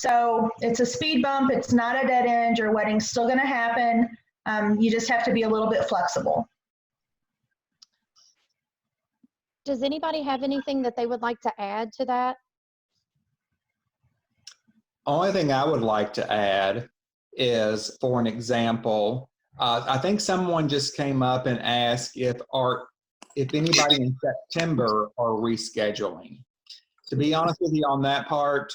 So it's a speed bump. It's not a dead end. Your wedding's still going to happen. You just have to be a little bit flexible. Does anybody have anything that they would like to add to that? Only thing I would like to add is, for an example, I think someone just came up and asked if anybody in September are rescheduling. To be honest with you on that part,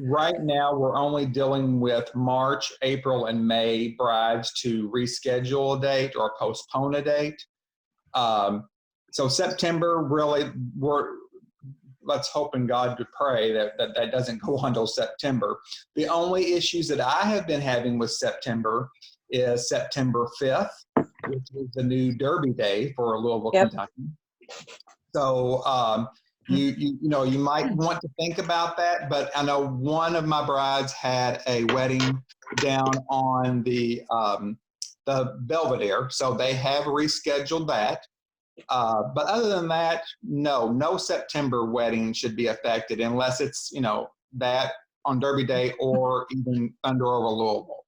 right now we're only dealing with March, April, and May brides to reschedule a date or postpone a date. So September, really, let's hope in God to pray that doesn't go on until September. The only issues that I have been having with September is September 5th, which is the new Derby Day for Louisville, Kentucky. So you might want to think about that, but I know one of my brides had a wedding down on the Belvedere, so they have rescheduled that. But other than that, no September wedding should be affected unless it's, that on Derby Day or even Thunder over Louisville.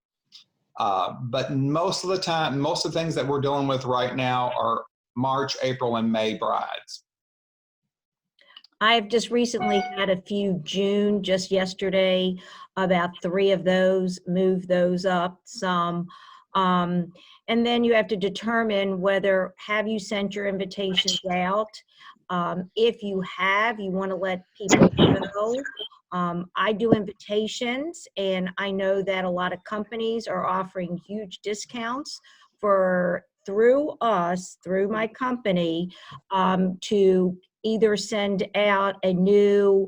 But most of the time, most of the things that we're dealing with right now are March, April, and May brides. I've just recently had a few June, just yesterday, about 3 of those, moved those up some. And then you have to determine whether, have you sent your invitations out? If you have, you want to let people know. I do invitations, and I know that a lot of companies are offering huge discounts through us, through my company, to either send out a new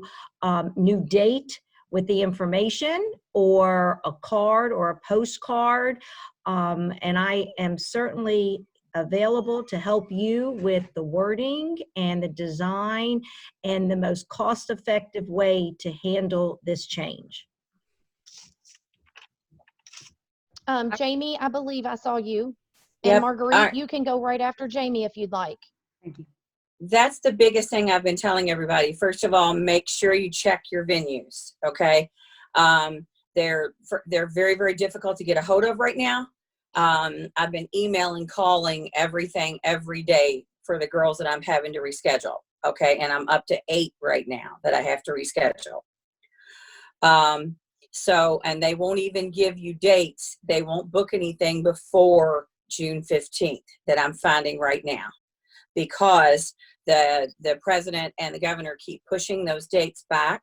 date with the information, or a card or a postcard. And I am certainly available to help you with the wording and the design and the most cost-effective way to handle this change. Jamie, I believe I saw you. And Yep. Marguerite, you can go right after Jamie if you'd like. Thank you. That's the biggest thing I've been telling everybody. First of all, make sure you check your venues, okay? They're very, very difficult to get a hold of right now. I've been emailing, calling, everything every day for the girls that I'm having to reschedule, okay? And I'm up to 8 right now that I have to reschedule. And they won't even give you dates. They won't book anything before June 15th that I'm finding right now, because the president and the governor keep pushing those dates back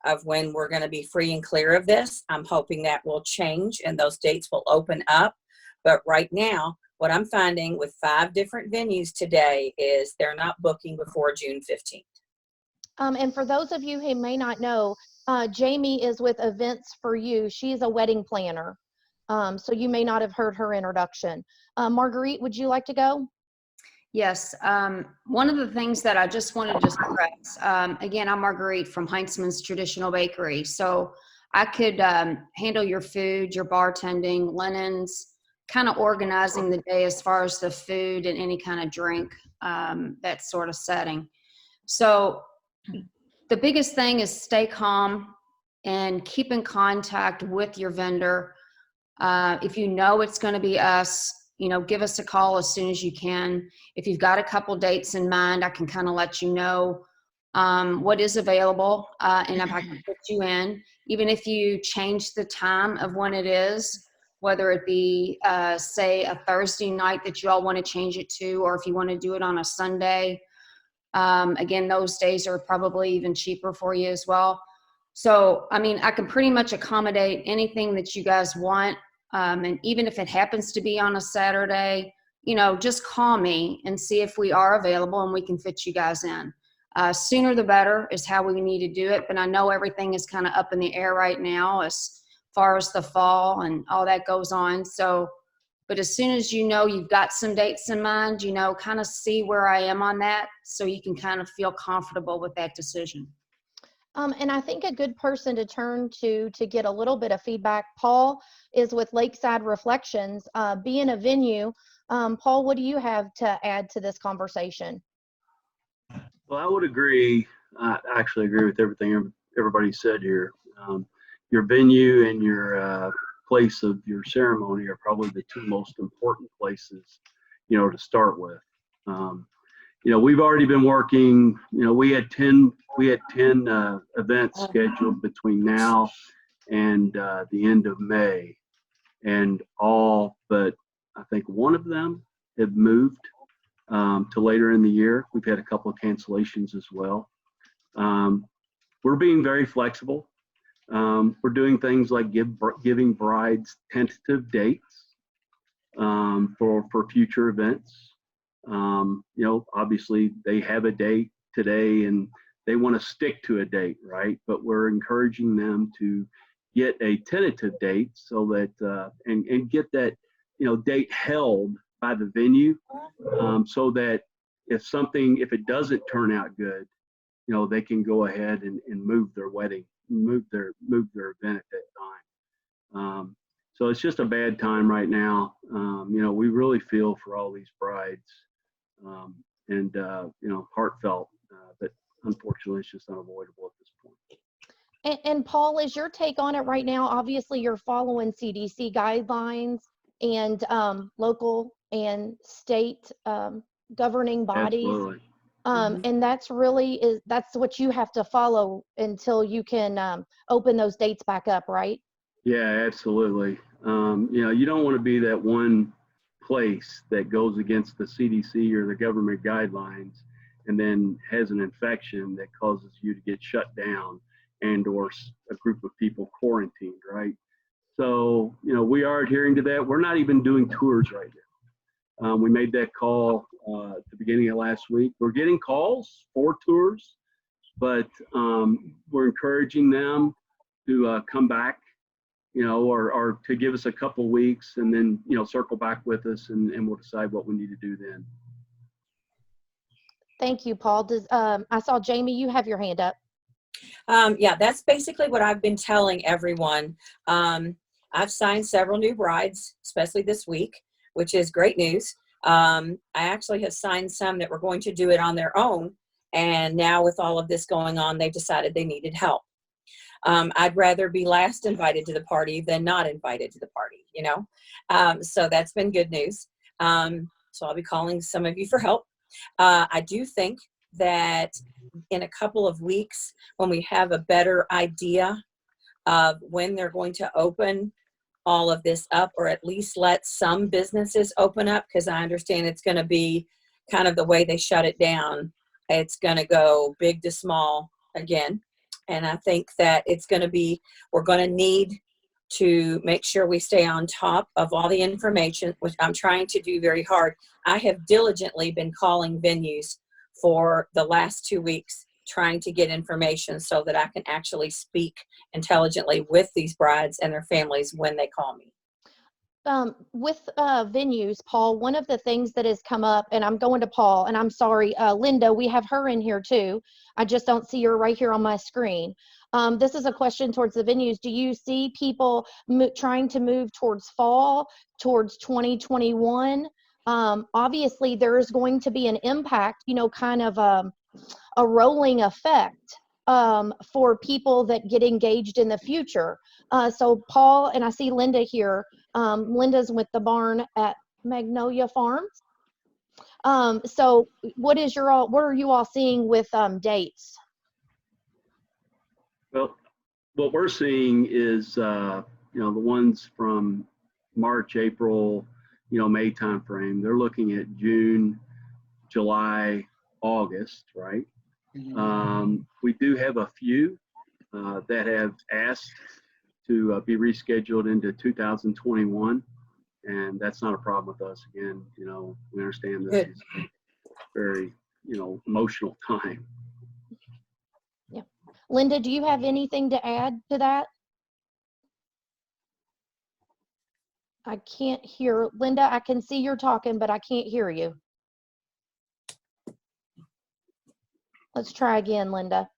of when we're going to be free and clear of this. I'm hoping that will change and those dates will open up. But right now, what I'm finding with 5 different venues today is they're not booking before June 15th. And for those of you who may not know, Jamie is with Events for You. She's a wedding planner. So you may not have heard her introduction. Marguerite, would you like to go? Yes. One of the things that I just wanted to stress, again, I'm Marguerite from Heinzman's Traditional Bakery. So I could handle your food, your bartending, linens, kind of organizing the day as far as the food and any kind of drink, that sort of setting. So the biggest thing is stay calm and keep in contact with your vendor. If you know it's going to be us, give us a call as soon as you can. If you've got a couple dates in mind, I can kind of let you know what is available, and if I can put you in. Even if you change the time of when it is, whether it be, say, a Thursday night that you all want to change it to, or if you want to do it on a Sunday. Again, those days are probably even cheaper for you as well. So, I mean, I can pretty much accommodate anything that you guys want. And even if it happens to be on a Saturday, just call me and see if we are available and we can fit you guys in. Sooner the better is how we need to do it. But I know everything is kind of up in the air right now as far as the fall and all that goes on. So, but as soon as you've got some dates in mind, kind of see where I am on that so you can kind of feel comfortable with that decision. And I think a good person to turn to get a little bit of feedback, Paul, is with Lakeside Reflections. Being a venue, Paul, what do you have to add to this conversation? Well, I would agree. I actually agree with everything everybody said here. your venue and your place of your ceremony are probably the two most important places, to start with. We've already been working, we had 10 events scheduled between now and the end of May, and all but I think one of them have moved to later in the year. We've had a couple of cancellations as well. We're being very flexible. We're doing things like giving brides tentative dates for future events. Obviously they have a date today and they want to stick to a date, right? But we're encouraging them to get a tentative date so that and get that date held by the venue, so that if it doesn't turn out good, they can go ahead and move their wedding, move their event at that time. So it's just a bad time right now. We really feel for all these brides, and heartfelt, but unfortunately it's just unavoidable at this point. And Paul, is your take on it right now? Obviously, you're following CDC guidelines and local and state governing bodies. Absolutely. And that's what you have to follow until you can open those dates back up, right? Yeah, absolutely. You don't want to be that one place that goes against the CDC or the government guidelines and then has an infection that causes you to get shut down and or a group of people quarantined, right? So, we are adhering to that. We're not even doing tours right now. We made that call at the beginning of last week. We're getting calls for tours, but we're encouraging them to come back, or to give us a couple weeks and then, circle back with us and we'll decide what we need to do then. Thank you, Paul. I saw Jamie, you have your hand up. Yeah, that's basically what I've been telling everyone. I've signed several new brides, especially this week, which is great news. I actually have signed some that were going to do it on their own. And now with all of this going on, they decided they needed help. I'd rather be last invited to the party than not invited to the party, so that's been good news. So I'll be calling some of you for help. I do think that in a couple of weeks, when we have a better idea of when they're going to open all of this up, or at least let some businesses open up, because I understand it's going to be kind of the way they shut it down. It's going to go big to small again. And I think that we're going to need to make sure we stay on top of all the information, which I'm trying to do very hard. I have diligently been calling venues for the last 2 weeks, trying to get information so that I can actually speak intelligently with these brides and their families when they call me. With venues, Paul, one of the things that has come up, and I'm going to Paul, and I'm sorry, Linda, we have her in here too. I just don't see her right here on my screen. This is a question towards the venues. Do you see people trying to move towards fall, towards 2021? Obviously, there is going to be an impact, kind of a rolling effect for people that get engaged in the future. So Paul, and I see Linda here. Linda's with the barn at Magnolia Farms. So what are you all seeing with dates? Well, what we're seeing is, the ones from March, April, May timeframe, they're looking at June, July, August, right? We do have a few that have asked to be rescheduled into 2021, and that's not a problem with us. Again, we understand this is a very, emotional time. Yeah. Linda, do you have anything to add to that? I can't hear. Linda, I can see you're talking, but I can't hear you. Let's try again, Linda.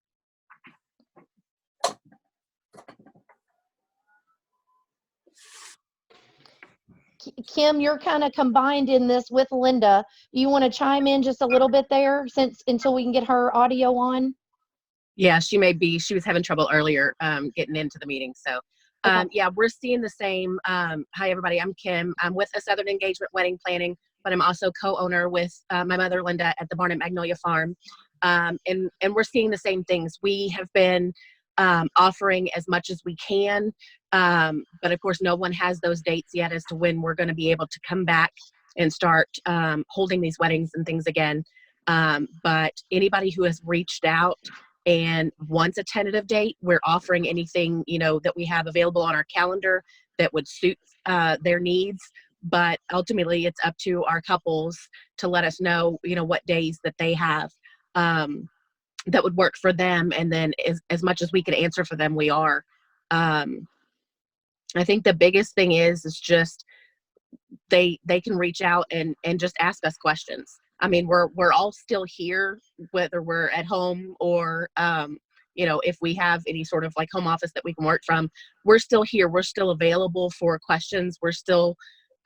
Kim, you're kind of combined in this with Linda. You want to chime in just a little bit there until we can get her audio on? Yeah, she may be. She was having trouble earlier getting into the meeting. So Yeah, we're seeing the same. Hi, everybody. I'm Kim. I'm with a Southern Engagement Wedding Planning, but I'm also co-owner with my mother, Linda, at the Barn at Magnolia Farm. And we're seeing the same things. We have been offering as much as we can, but of course, no one has those dates yet as to when we're going to be able to come back and start holding these weddings and things again. But anybody who has reached out and wants a tentative date, we're offering anything, that we have available on our calendar that would suit their needs. But ultimately, it's up to our couples to let us know, what days that they have that would work for them. And then as much as we can answer for them, we are. I think the biggest thing is just they can reach out and just ask us questions. I mean, we're all still here, whether we're at home or, if we have any sort of like home office that we can work from, we're still here. We're still available for questions. We're still,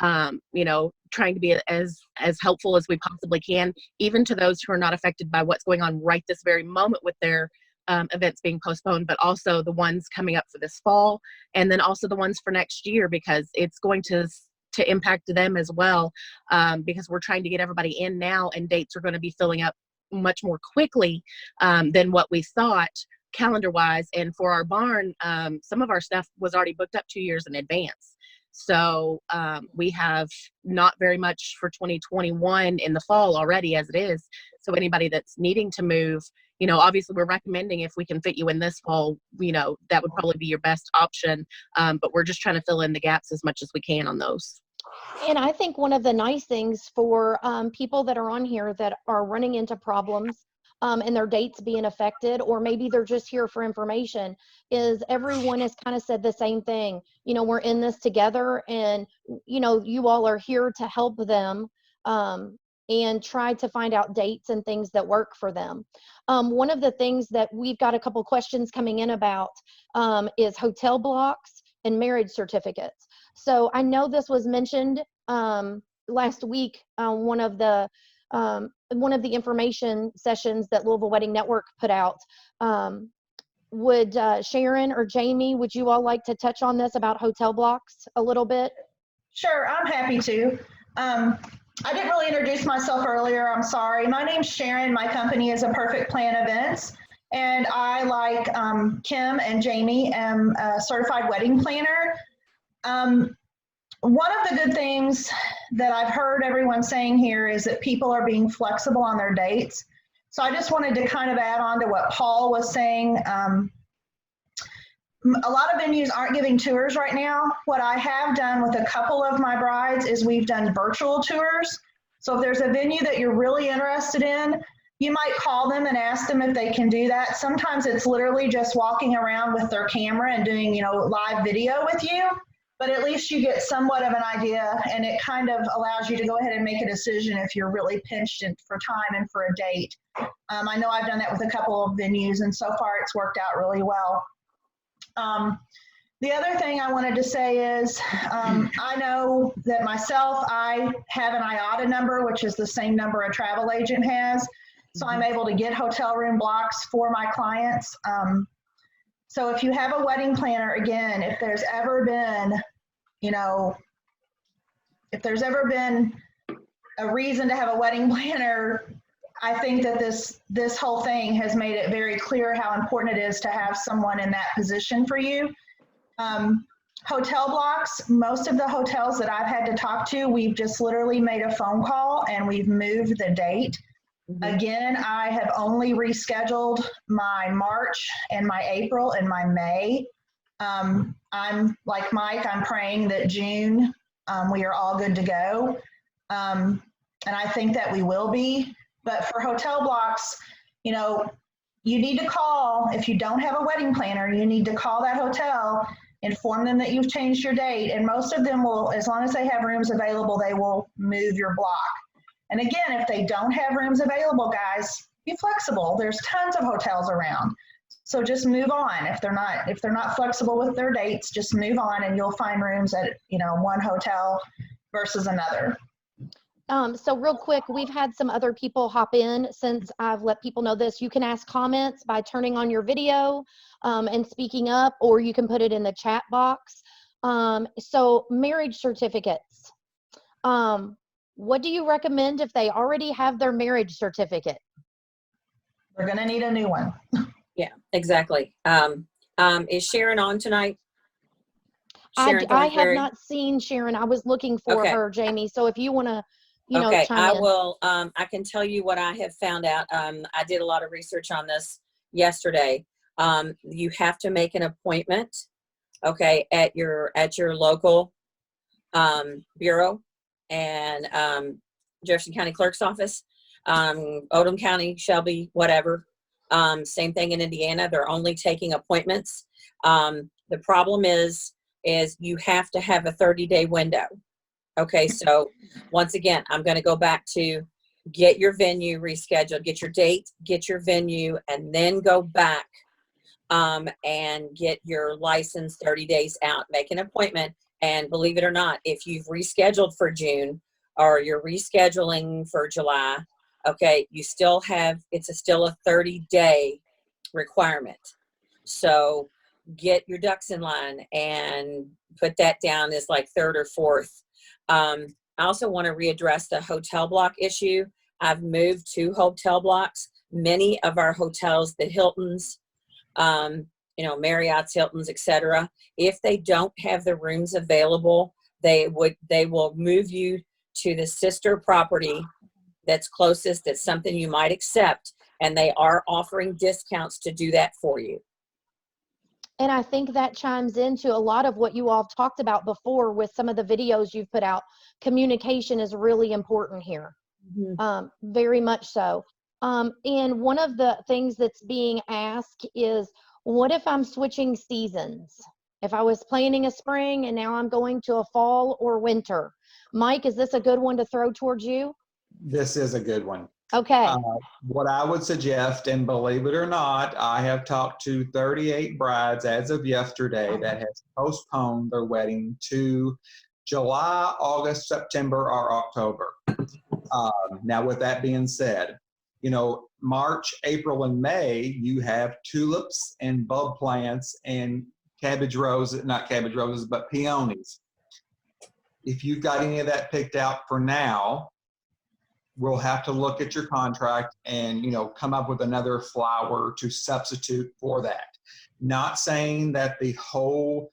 trying to be as helpful as we possibly can, even to those who are not affected by what's going on right this very moment with their events being postponed, but also the ones coming up for this fall, and then also the ones for next year, because it's going to impact them as well, because we're trying to get everybody in now, and dates are going to be filling up much more quickly than what we thought calendar wise. And for our barn, some of our stuff was already booked up 2 years in advance. So we have not very much for 2021 in the fall already as it is. So anybody that's needing to move, obviously we're recommending if we can fit you in this fall, that would probably be your best option. But we're just trying to fill in the gaps as much as we can on those. And I think one of the nice things for people that are on here that are running into problems and their dates being affected, or maybe they're just here for information, is everyone has kind of said the same thing. We're in this together, and, you all are here to help them and try to find out dates and things that work for them. One of the things that we've got a couple questions coming in about is hotel blocks and marriage certificates. So I know this was mentioned last week, one of the information sessions that Louisville Wedding Network put out. Would Sharon or Jamie, would you all like to touch on this about hotel blocks a little bit? Sure, I'm happy to. I didn't really introduce myself earlier. I'm sorry. My name's Sharon. My company is A Perfect Plan Events. And I, like Kim and Jamie, am a certified wedding planner. One of the good things that I've heard everyone saying here is that people are being flexible on their dates. So I just wanted to kind of add on to what Paul was saying. A lot of venues aren't giving tours right now. What I have done with a couple of my brides is we've done virtual tours. So if there's a venue that you're really interested in, you might call them and ask them if they can do that. Sometimes it's literally just walking around with their camera and doing, live video with you, but at least you get somewhat of an idea, and it kind of allows you to go ahead and make a decision if you're really pinched for time and for a date. I know I've done that with a couple of venues, and so far it's worked out really well. The other thing I wanted to say is I know that myself, I have an IATA number, which is the same number a travel agent has. So I'm able to get hotel room blocks for my clients. So if you have a wedding planner, again, if there's ever been, if there's ever been a reason to have a wedding planner, I think that this whole thing has made it very clear how important it is to have someone in that position for you. Hotel blocks, most of the hotels that I've had to talk to, we've just literally made a phone call and we've moved the date. Again, I have only rescheduled my March and my April and my May. I'm like Mike, I'm praying that June, we are all good to go. And I think that we will be. But for hotel blocks, you need to call. If you don't have a wedding planner, you need to call that hotel, inform them that you've changed your date. And most of them will, as long as they have rooms available, they will move your block. And again, if they don't have rooms available, guys, be flexible. There's tons of hotels around. So just move on. If they're not flexible with their dates, just move on and you'll find rooms at, one hotel versus another. So real quick, we've had some other people hop in since I've let people know this. You can ask comments by turning on your video and speaking up, or you can put it in the chat box. So marriage certificates. What do you recommend if they already have their marriage certificate? We're going to need a new one. Yeah, exactly. Is Sharon on tonight? I have Thornsberry? not seen Sharon. I was looking for Okay. her, Jamie. So if you want to, you know, Okay, chime I in. will, I can tell you what I have found out. I did a lot of research on this yesterday. You have to make an appointment, okay, at your local bureau and Jefferson County Clerk's office, Oldham County, Shelby, whatever. Same thing in Indiana. They're only taking appointments. The problem is you have to have a 30-day window. Okay, so once again, I'm going to go back to get your venue rescheduled, get your date, get your venue, and then go back and get your license 30 days out. Make an appointment, and believe it or not, if you've rescheduled for June or you're rescheduling for July, okay, you still have, it's still a 30-day requirement. So get your ducks in line and put that down as like third or fourth. I also want to readdress the hotel block issue. I've moved 2 hotel blocks. Many of our hotels, the Hiltons, you know, Marriott's, Hiltons, etc. If they don't have the rooms available, they will move you to the sister property that's closest, that's something you might accept, and they are offering discounts to do that for you. And I think that chimes into a lot of what you all talked about before with some of the videos you've put out. Communication is really important here. Very much so. And one of the things that's being asked is, what if I'm switching seasons? If I was planning a spring and now I'm going to a fall or winter. Mike, is this a good one to throw towards you? This is a good one. Okay. What I would suggest, and believe it or not, I have talked to 38 brides as of yesterday that has postponed their wedding to July, August, September, or October. Now, with that being said, you know, March, April, and May, you have tulips and bulb plants and cabbage roses, not cabbage roses, but peonies. If you've got any of that picked out for now, we'll have to look at your contract and, you know, come up with another flower to substitute for that. Not saying that the whole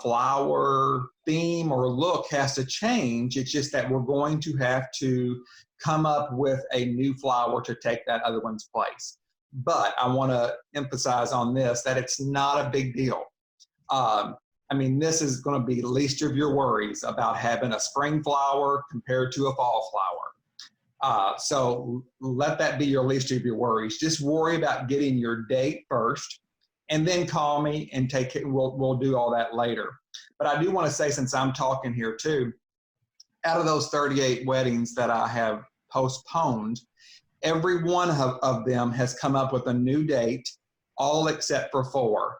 flower theme or look has to change. It's just that we're going to have to come up with a new flower to take that other one's place. But I want to emphasize on this that it's not a big deal. I mean, this is going to be least of your worries about having a spring flower compared to a fall flower. So let that be your least of your worries. Just worry about getting your date first, and then call me and take it. We'll do all that later. But I do want to say, since I'm talking here too, out of those 38 weddings that I have postponed, every one of them has come up with a new date, all except for 4.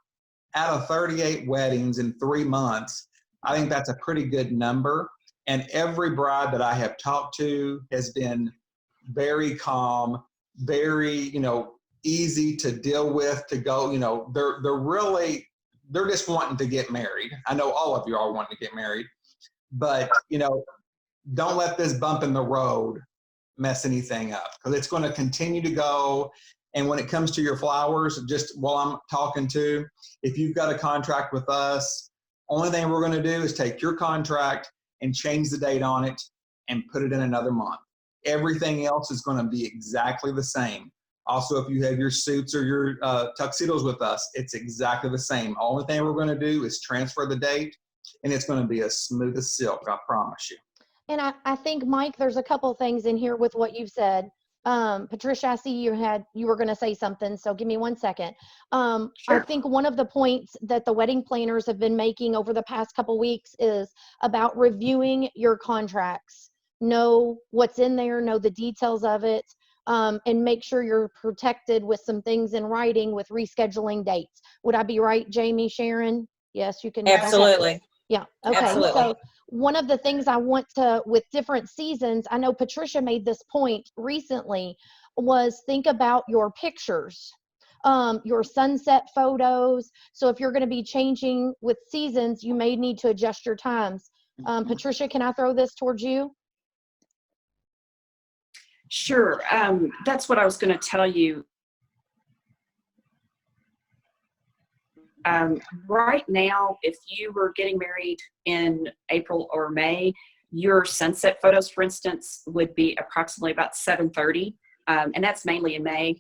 Out of 38 weddings in 3 months, I think that's a pretty good number. And every bride that I have talked to has been very calm, very, you know, easy to deal with, to go, you know, they're just wanting to get married. I know all of you are wanting to get married, but, you know, don't let this bump in the road mess anything up, because it's going to continue to go. And when it comes to your flowers, just while I'm talking to, if you've got a contract with us, only thing we're going to do is take your contract and change the date on it and put it in another month. Everything else is going to be exactly the same. Also, if you have your suits or your tuxedos with us, it's exactly the same. Only thing we're going to do is transfer the date, and it's going to be as smooth as silk, I promise you. And I think, Mike, there's a couple things in here with what you've said. Patricia, I see you were going to say something, so give me 1 second. Sure. I think one of the points that the wedding planners have been making over the past couple weeks is about reviewing your contracts. Know what's in there, know the details of it, and make sure you're protected with some things in writing with rescheduling dates. Would I be right, Jamie, Sharon? Yes, you can. Absolutely. Yeah. Okay. Absolutely. So one of the things I want to, with different seasons, I know Patricia made this point recently, was think about your pictures, your sunset photos. So if you're going to be changing with seasons, you may need to adjust your times. Patricia, can I throw this towards you? Sure. That's what I was going to tell you. Right now, if you were getting married in April or May, your sunset photos, for instance, would be approximately about 7:30, and that's mainly in May.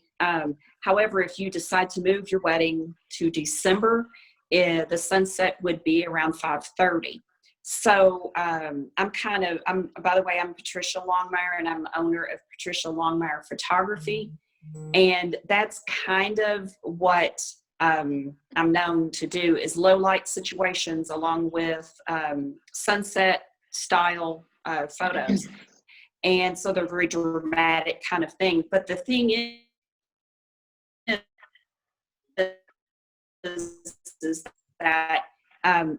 However, if you decide to move your wedding to December, the sunset would be around 5:30. So by the way, I'm Patricia Longmire, and I'm owner of Patricia Longmire Photography. And that's kind of what I'm known to do, is low light situations along with sunset style photos. And so they're very dramatic kind of thing. But the thing is that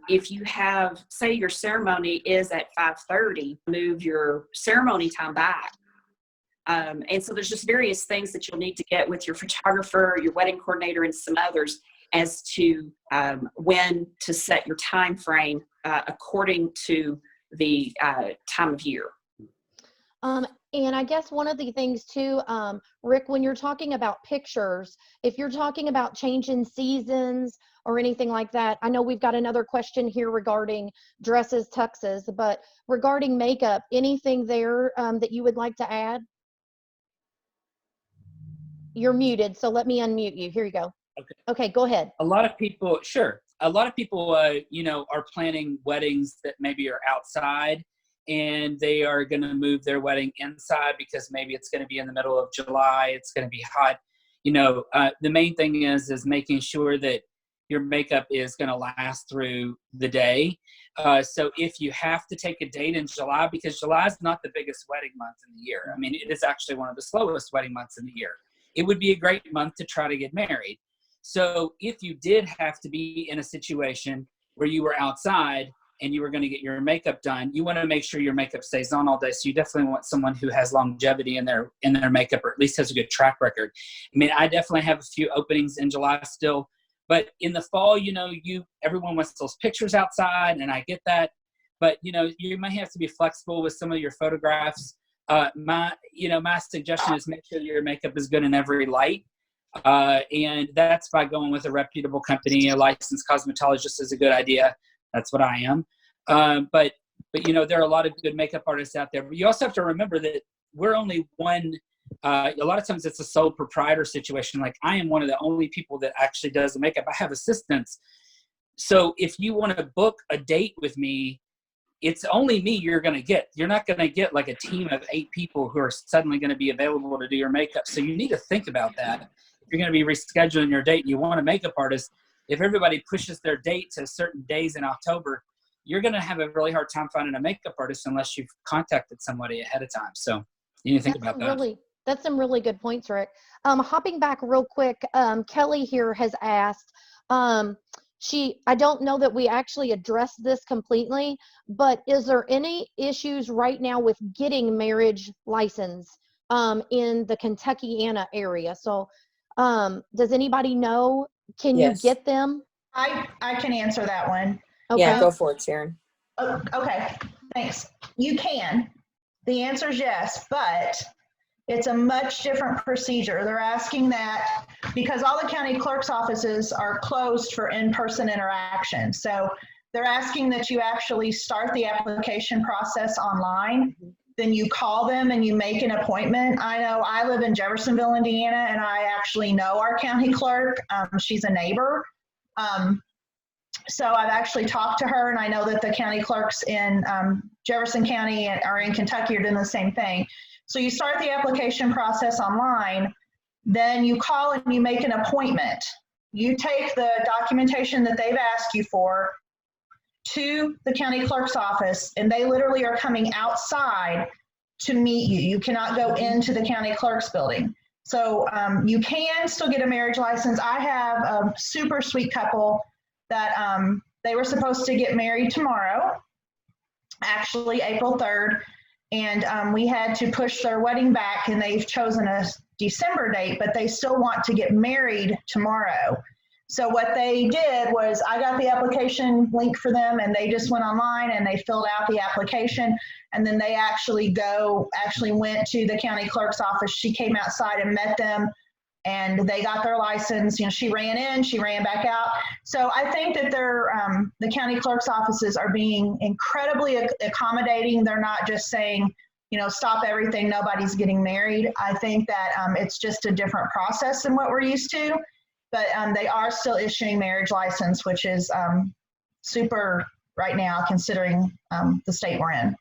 if you have, say your ceremony is at 5:30, move your ceremony time back. And so there's just various things that you'll need to get with your photographer, your wedding coordinator, and some others as to when to set your time frame according to the time of year. And I guess one of the things too, Rick, when you're talking about pictures, if you're talking about changing seasons or anything like that, I know we've got another question here regarding dresses, tuxes, but regarding makeup, anything there that you would like to add? You're muted, so let me unmute you. Here you go. Okay, go ahead. A lot of people, sure. A lot of people, are planning weddings that maybe are outside, and they are going to move their wedding inside because maybe it's going to be in the middle of July. It's going to be hot. The main thing is making sure that your makeup is going to last through the day. So if you have to take a date in July, because July is not the biggest wedding month in the year. I mean, it is actually one of the slowest wedding months in the year. It would be a great month to try to get married. So if you did have to be in a situation where you were outside and you were going to get your makeup done, you want to make sure your makeup stays on all day. So you definitely want someone who has longevity in their makeup, or at least has a good track record. I mean, I definitely have a few openings in July still, but in the fall, everyone wants those pictures outside, and I get that. But you might have to be flexible with some of your photographs. My suggestion is make sure your makeup is good in every light. And that's by going with a reputable company. A licensed cosmetologist is a good idea. That's what I am. But there are a lot of good makeup artists out there. But you also have to remember that we're only one. A lot of times it's a sole proprietor situation. Like, I am one of the only people that actually does the makeup. I have assistants. So if you want to book a date with me, it's only me you're going to get. You're not going to get like a team of 8 people who are suddenly going to be available to do your makeup. So you need to think about that. If you're going to be rescheduling your date and you want a makeup artist, if everybody pushes their date to certain days in October, you're going to have a really hard time finding a makeup artist unless you've contacted somebody ahead of time. So you need to think about that. That's some really good points, Rick. Hopping back real quick, Kelly here has asked, I don't know that we actually addressed this completely, but is there any issues right now with getting marriage license in the Kentuckiana area? So does anybody know, can Yes. you get them? I can answer that one. Okay. Yeah, go for it, Sharon. Oh, okay, thanks. You can. The answer is yes, but it's a much different procedure. They're asking that because all the county clerk's offices are closed for in-person interaction. So they're asking that you actually start the application process online. Then you call them and you make an appointment. I know I live in Jeffersonville, Indiana, and I actually know our county clerk. She's a neighbor. So I've actually talked to her, and I know that the county clerks in Jefferson County or in Kentucky are doing the same thing. So you start the application process online, then you call and you make an appointment. You take the documentation that they've asked you for to the county clerk's office, and they literally are coming outside to meet you. You cannot go into the county clerk's building. So you can still get a marriage license. I have a super sweet couple that They were supposed to get married tomorrow, actually April 3rd, and we had to push their wedding back, and they've chosen a December date, but they still want to get married tomorrow. So what they did was I got the application link for them, and they just went online and they filled out the application, and then they actually went to the county clerk's office. She came outside and met them, and they got their license. You know, she ran in, she ran back out. So I think that the county clerk's offices are being incredibly accommodating. They're not just saying, you know, stop everything, nobody's getting married. I think that it's just a different process than what we're used to. But they are still issuing marriage license, which is super right now, considering the state we're in.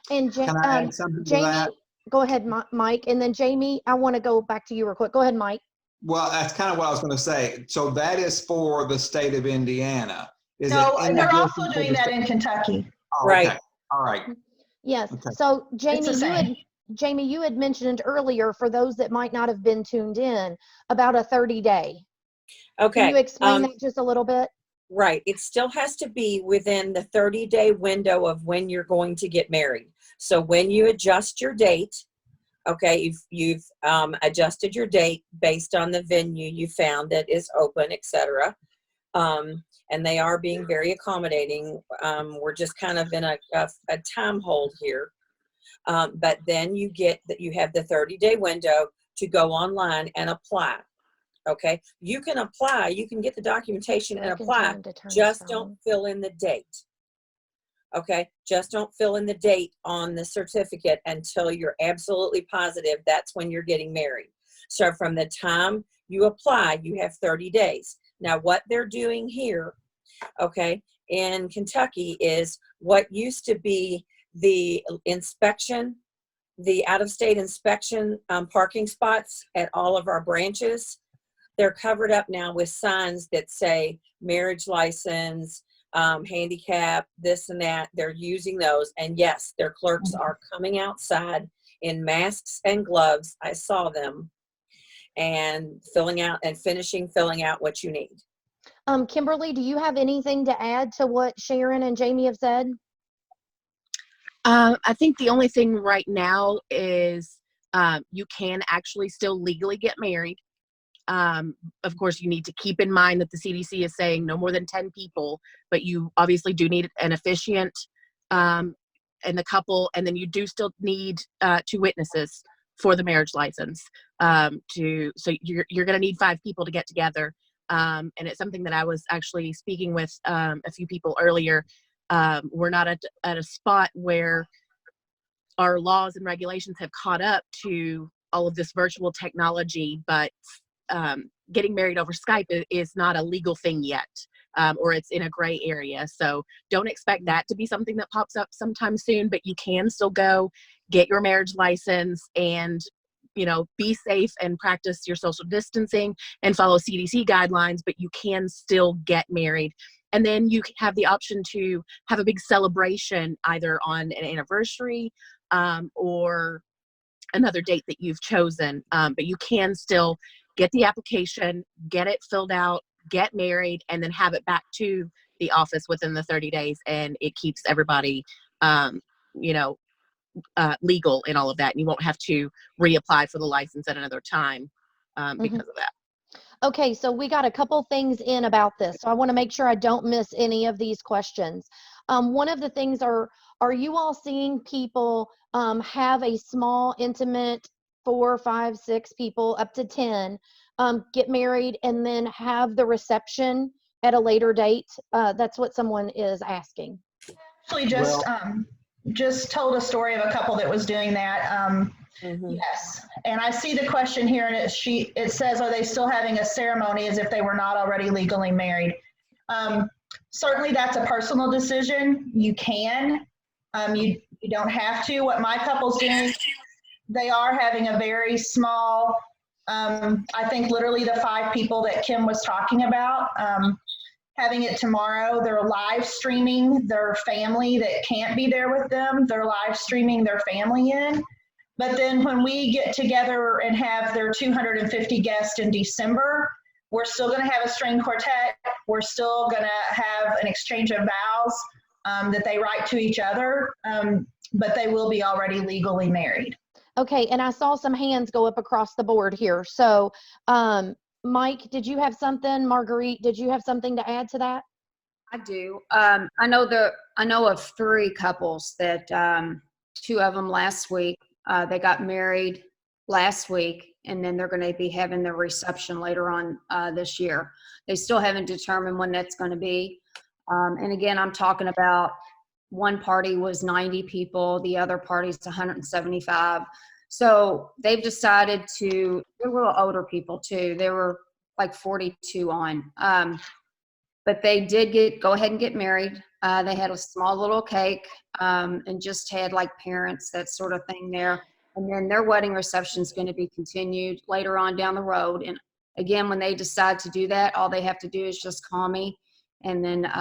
And Can I add something to Jamie, that? go ahead, Mike. And then Jamie, I want to go back to you real quick. Go ahead, Mike. Well, that's kind of what I was going to say. So that is for the state of Indiana. Is No, it in they're addition also to doing the that state- in Kentucky. Oh, Right. Okay. All right. Yes. Okay. So the Jamie, you had mentioned earlier, for those that might not have been tuned in, about a 30-day. Okay. Can you explain that just a little bit? Right. It still has to be within the 30-day window of when you're going to get married. So when you adjust your date, okay, you've adjusted your date based on the venue you found that is open, etc. And they are being very accommodating. We're just kind of in a time hold here. But then you have the 30-day window to go online and apply. Okay, you can apply, you can get the documentation and apply, just don't fill in the date. Okay, just don't fill in the date on the certificate until you're absolutely positive that's when you're getting married. So from the time you apply, you have 30 days. Now what they're doing here, okay, in Kentucky is what used to be the inspection, the out-of-state inspection parking spots at all of our branches. They're covered up now with signs that say marriage license, handicap, this and that. They're using those. And yes, their clerks are coming outside in masks and gloves. I saw them, and filling out what you need. Kimberly, do you have anything to add to what Sharon and Jamie have said? I think the only thing right now is you can actually still legally get married. Of course, you need to keep in mind that the CDC is saying no more than 10 people, but you obviously do need an officiant and the couple, and then you do still need 2 witnesses for the marriage license. So you're going to need 5 people to get together. And it's something that I was actually speaking with a few people earlier. We're not at a spot where our laws and regulations have caught up to all of this virtual technology, but getting married over Skype is not a legal thing yet, or it's in a gray area. So don't expect that to be something that pops up sometime soon, but you can still go get your marriage license and, you know, be safe and practice your social distancing and follow CDC guidelines, but you can still get married. And then you have the option to have a big celebration either on an anniversary or another date that you've chosen. But you can still get the application, get it filled out, get married, and then have it back to the office within the 30 days. And it keeps everybody, legal in all of that. And you won't have to reapply for the license at another time because of that. Okay, so we got a couple things in about this. So I want to make sure I don't miss any of these questions. One of the things are you all seeing people have a small, intimate 4, 5, 6 people, up to 10, get married and then have the reception at a later date? That's what someone is asking. Actually, just told a story of a couple that was doing that. Yes, and I see the question here, and it says, are they still having a ceremony as if they were not already legally married? Certainly, that's a personal decision. You can, you don't have to. What my couple's doing, they are having a very small, I think literally the 5 people that Kim was talking about, having it tomorrow. They're live streaming their family that can't be there with them. They're live streaming their family in. But then when we get together and have their 250 guests in December, We're still going to have a string quartet. We're still going to have an exchange of vows that they write to each other, but they will be already legally married. Okay, and I saw some hands go up across the board here. So, Mike, did you have something? Marguerite, did you have something to add to that? I do. I know of 3 couples that 2 of them last week. They got married last week, and then they're going to be having their reception later on this year. They still haven't determined when that's going to be. And again, I'm talking about one party was 90 people, the other party's 175. So they've decided to, they're a little older people too. They were like 42 on. But they did go ahead and get married. They had a small little cake and just had like parents, that sort of thing there. And then their wedding reception is going to be continued later on down the road. And again, when they decide to do that, all they have to do is just call me, and then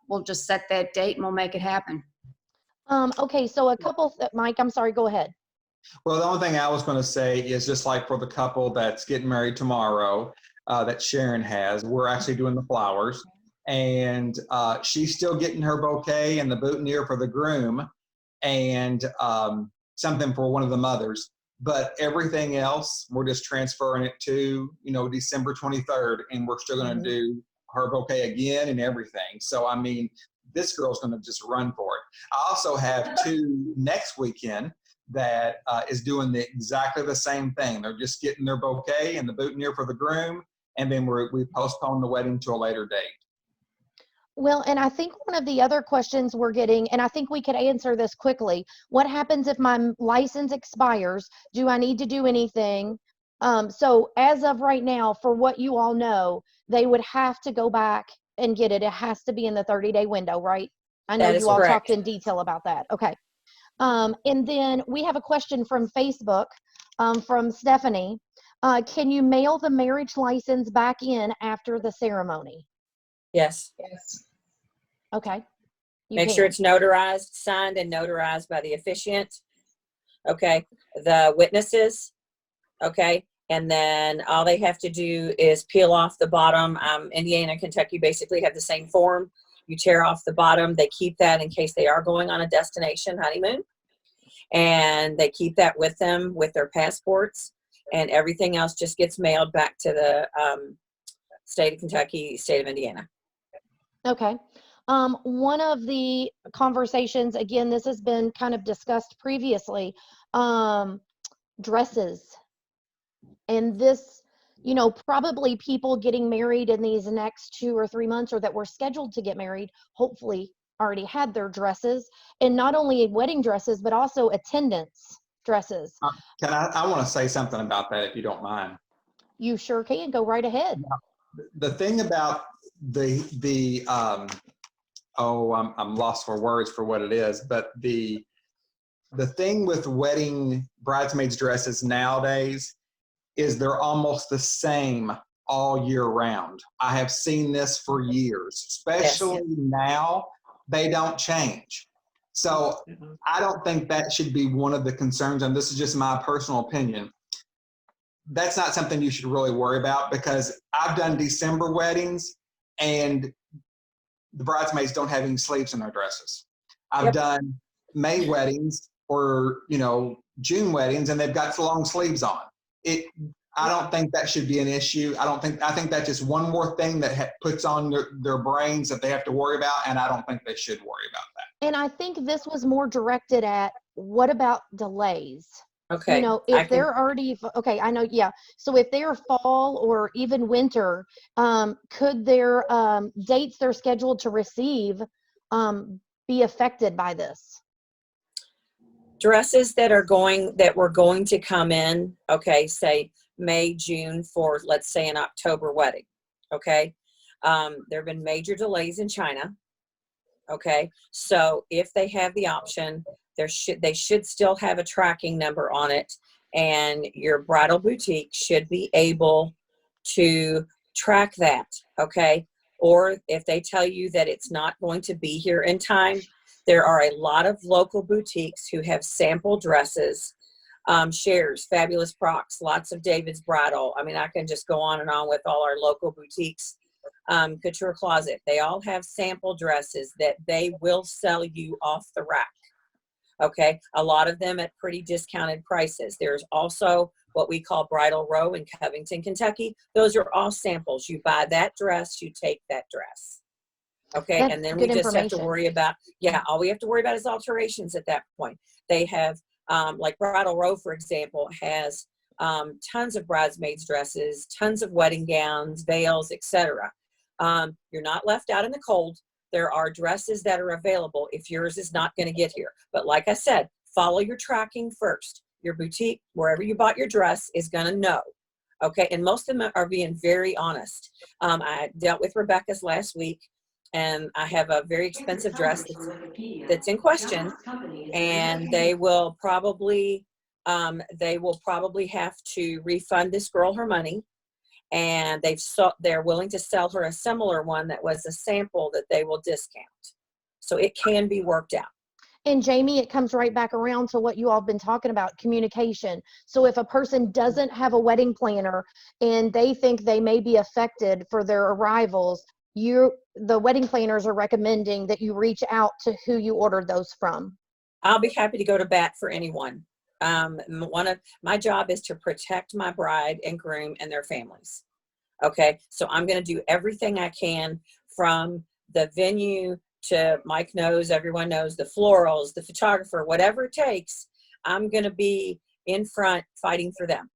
we'll just set that date and we'll make it happen. Okay, so a couple, Mike, I'm sorry, go ahead. Well, the only thing I was going to say is just like for the couple that's getting married tomorrow that Sharon has, we're actually doing the flowers. And she's still getting her bouquet and the boutonniere for the groom and something for one of the mothers. But everything else, we're just transferring it to, December 23rd. And we're still going to do her bouquet again and everything. So, I mean, this girl's going to just run for it. I also have 2 next weekend that is doing exactly the same thing. They're just getting their bouquet and the boutonniere for the groom. And then we postpone the wedding to a later date. Well, and I think one of the other questions we're getting, and I think we could answer this quickly, what happens if my license expires? Do I need to do anything? So as of right now, for what you all know, they would have to go back and get it. It has to be in the 30-day window, right? I know you all talked in detail about that. Okay. And then we have a question from Facebook from Stephanie. Can you mail the marriage license back in after the ceremony? Yes. Yes. Okay. Make sure it's notarized, signed and notarized by the officiant. Okay. The witnesses. Okay. And then all they have to do is peel off the bottom. Indiana and Kentucky basically have the same form. You tear off the bottom. They keep that in case they are going on a destination honeymoon. And they keep that with them with their passports. And everything else just gets mailed back to the state of Kentucky, state of Indiana. Okay. One of the conversations, again, this has been kind of discussed previously, dresses. And this, probably people getting married in these next 2 or 3 months, or that were scheduled to get married, hopefully already had their dresses, and not only wedding dresses, but also attendance dresses. I want to say something about that, if you don't mind. You sure can. Go right ahead. The thing about I'm lost for words for what it is, but the thing with wedding bridesmaids dresses nowadays is they're almost the same all year round. I have seen this for years, especially now. They don't change. So I don't think that should be one of the concerns, and this is just my personal opinion. That's not something you should really worry about, because I've done December weddings and the bridesmaids don't have any sleeves in their dresses. I've done May weddings or, June weddings, and they've got long sleeves on. I don't think that should be an issue. I think that's just one more thing that puts on their brains that they have to worry about, and I don't think they should worry about that. And I think this was more directed at, what about delays? Okay. If they're already, okay, I know, yeah. So if they're fall or even winter, could their dates they're scheduled to receive be affected by this? Dresses that were going to come in, okay, say May, June for, let's say, an October wedding, okay? There have been major delays in China, okay? So if they have the option, they should still have a tracking number on it, and your bridal boutique should be able to track that, okay? Or if they tell you that it's not going to be here in time, there are a lot of local boutiques who have sample dresses Shares, Fabulous Procs, lots of David's Bridal. I mean, I can just go on and on with all our local boutiques. Couture Closet, they all have sample dresses that they will sell you off the rack. Okay, a lot of them at pretty discounted prices. There's also what we call Bridal Row in Covington, Kentucky. Those are all samples. You buy that dress, you take that dress. Okay, That's and then we good just have to information. worry about, all we have to worry about is alterations at that point. They have, like Bridal Row, for example, has tons of bridesmaids dresses, tons of wedding gowns, veils, etc. You're not left out in the cold. There are dresses that are available if yours is not going to get here. But like I said, follow your tracking first. Your boutique, wherever you bought your dress, is going to know. Okay, and most of them are being very honest. I dealt with Rebecca's last week, and I have a very expensive dress that's in question, and they will probably have to refund this girl her money, and they're willing to sell her a similar one that was a sample that they will discount. So it can be worked out. And Jamie, it comes right back around to what you all have been talking about, communication. So if a person doesn't have a wedding planner and they think they may be affected for their arrivals, the wedding planners are recommending that you reach out to who you ordered those from. I'll be happy to go to bat for anyone. One of my job is to protect my bride and groom and their families. Okay, so I'm going to do everything I can, from the venue to Mike knows, everyone knows, the florals, the photographer, whatever it takes. I'm going to be in front fighting for them.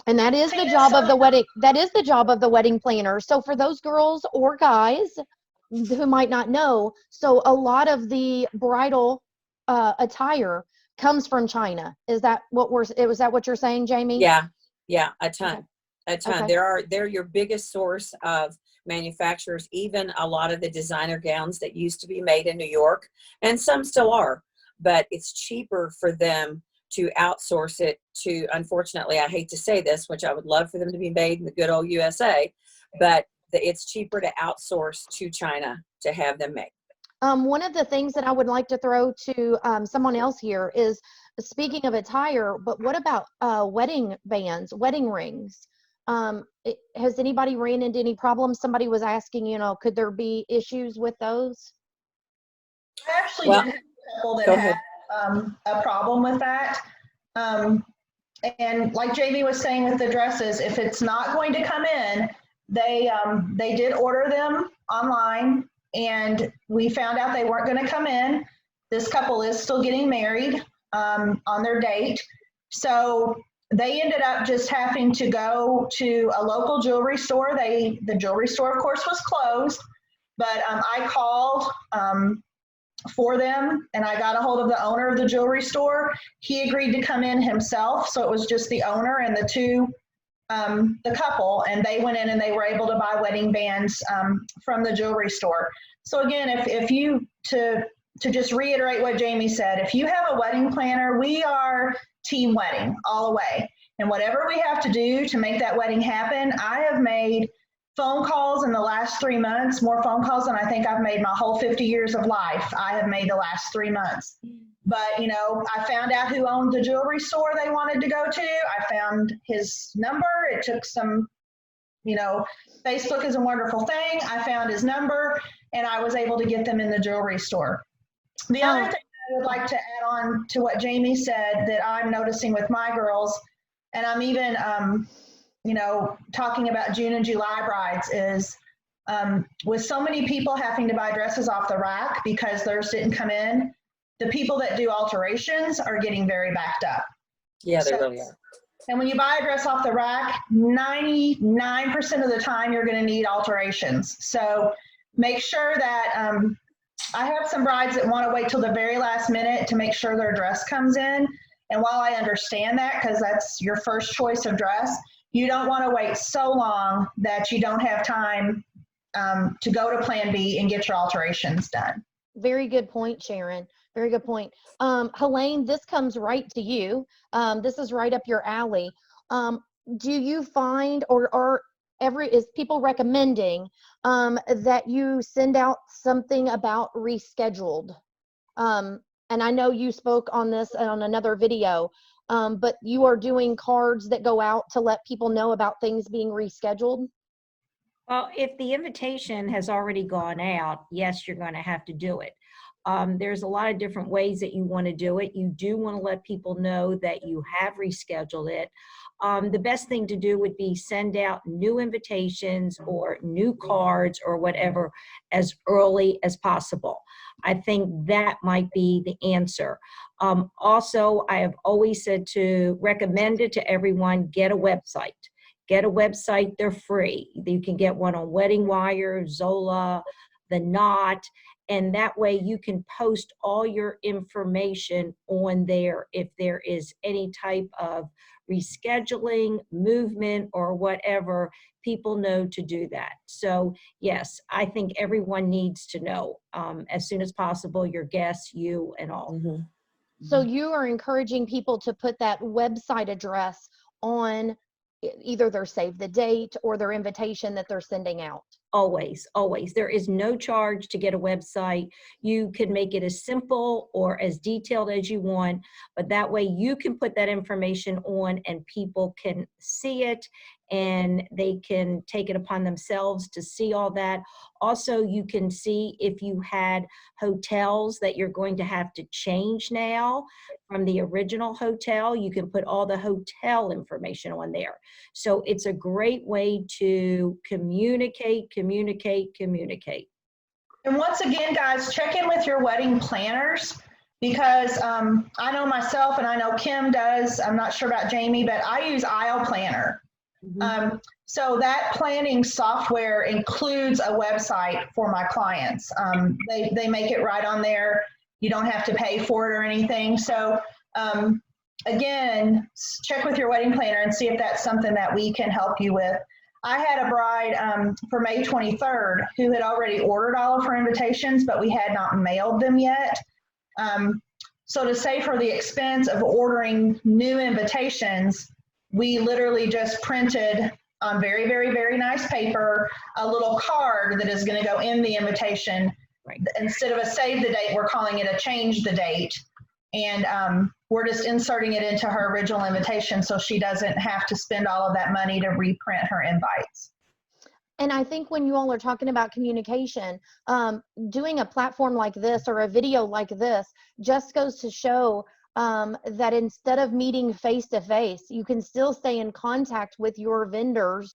And that is the job of the wedding. That is the job of the wedding planner. So for those girls or guys who might not know, so a lot of the bridal attire comes from China. Is that what you're saying, Jamie? Yeah, a ton. A ton. Okay. They're your biggest source of manufacturers. Even a lot of the designer gowns that used to be made in New York, and some still are, but it's cheaper for them to outsource it to, unfortunately, I hate to say this, which I would love for them to be made in the good old USA, but it's cheaper to outsource to China to have them made. One of the things that I would like to throw to someone else here is, speaking of attire, but what about wedding bands, wedding rings? Has anybody ran into any problems? Somebody was asking, could there be issues with those? I actually did have a couple that had a problem with that. And like Jamie was saying with the dresses, if it's not going to come in, they did order them online, and we found out they weren't going to come in. This couple is still getting married on their date. So they ended up just having to go to a local jewelry store. The jewelry store, of course, was closed, but I called for them, and I got a hold of the owner of the jewelry store. He agreed to come in himself, so it was just the owner and the couple, and they went in and they were able to buy wedding bands from the jewelry store. So again, if you, to just reiterate what Jamie said, if you have a wedding planner, we are team wedding all the way. And whatever we have to do to make that wedding happen, I have made phone calls in the last 3 months, more phone calls than I think I've made my whole 50 years of life. I have made the last 3 months. But, I found out who owned the jewelry store they wanted to go to. I found his number. It took some, Facebook is a wonderful thing. I found his number, and I was able to get them in the jewelry store. The other thing I would like to add on to what Jamie said that I'm noticing with my girls, and I'm even, talking about June and July brides, is with so many people having to buy dresses off the rack because theirs didn't come in, the people that do alterations are getting very backed up. Yeah, they really are. And when you buy a dress off the rack, 99% of the time you're going to need alterations. So make sure that I have some brides that want to wait till the very last minute to make sure their dress comes in. And while I understand that, because that's your first choice of dress, you don't want to wait so long that you don't have time to go to Plan B and get your alterations done. Very good point, Sharon. Very good point. Helene, this comes right to you. This is right up your alley. Do you find, or is people recommending that you send out something about rescheduled? And I know you spoke on this on another video. but you are doing cards that go out to let people know about things being rescheduled? Well, if the invitation has already gone out, yes, you're going to have to do it. There's a lot of different ways that you want to do it. You do want to let people know that you have rescheduled it. The best thing to do would be send out new invitations or new cards or whatever as early as possible. I think that might be the answer. Also, I have always said to recommend it to everyone, get a website. Get a website, they're free. You can get one on Wedding Wire, Zola, The Knot, and that way you can post all your information on there if there is any type of rescheduling, movement, or whatever. People know to do that. So yes, I think everyone needs to know as soon as possible, your guests, you, and all. So you are encouraging people to put that website address on either their save the date or their invitation that they're sending out? Always, always. There is no charge to get a website. You can make it as simple or as detailed as you want, but that way you can put that information on and people can see it and they can take it upon themselves to see all that. Also, you can see if you had hotels that you're going to have to change now from the original hotel, you can put all the hotel information on there. So it's a great way to communicate. And once again, guys, check in with your wedding planners, because I know myself and I know Kim does. I'm not sure about Jamie, but I use Aisle Planner. So that planning software includes a website for my clients. They make it right on there. You don't have to pay for it or anything. So again, check with your wedding planner and see if that's something that we can help you with. I had a bride for May 23rd who had already ordered all of her invitations, but we had not mailed them yet. So to save her the expense of ordering new invitations, we literally just printed on very, very, very nice paper a little card that is going to go in the invitation. Right. Instead of a save the date, we're calling it a change the date. And we're just inserting it into her original invitation so she doesn't have to spend all of that money to reprint her invites. And I think when you all are talking about communication, doing a platform like this or a video like this just goes to show that instead of meeting face to face, you can still stay in contact with your vendors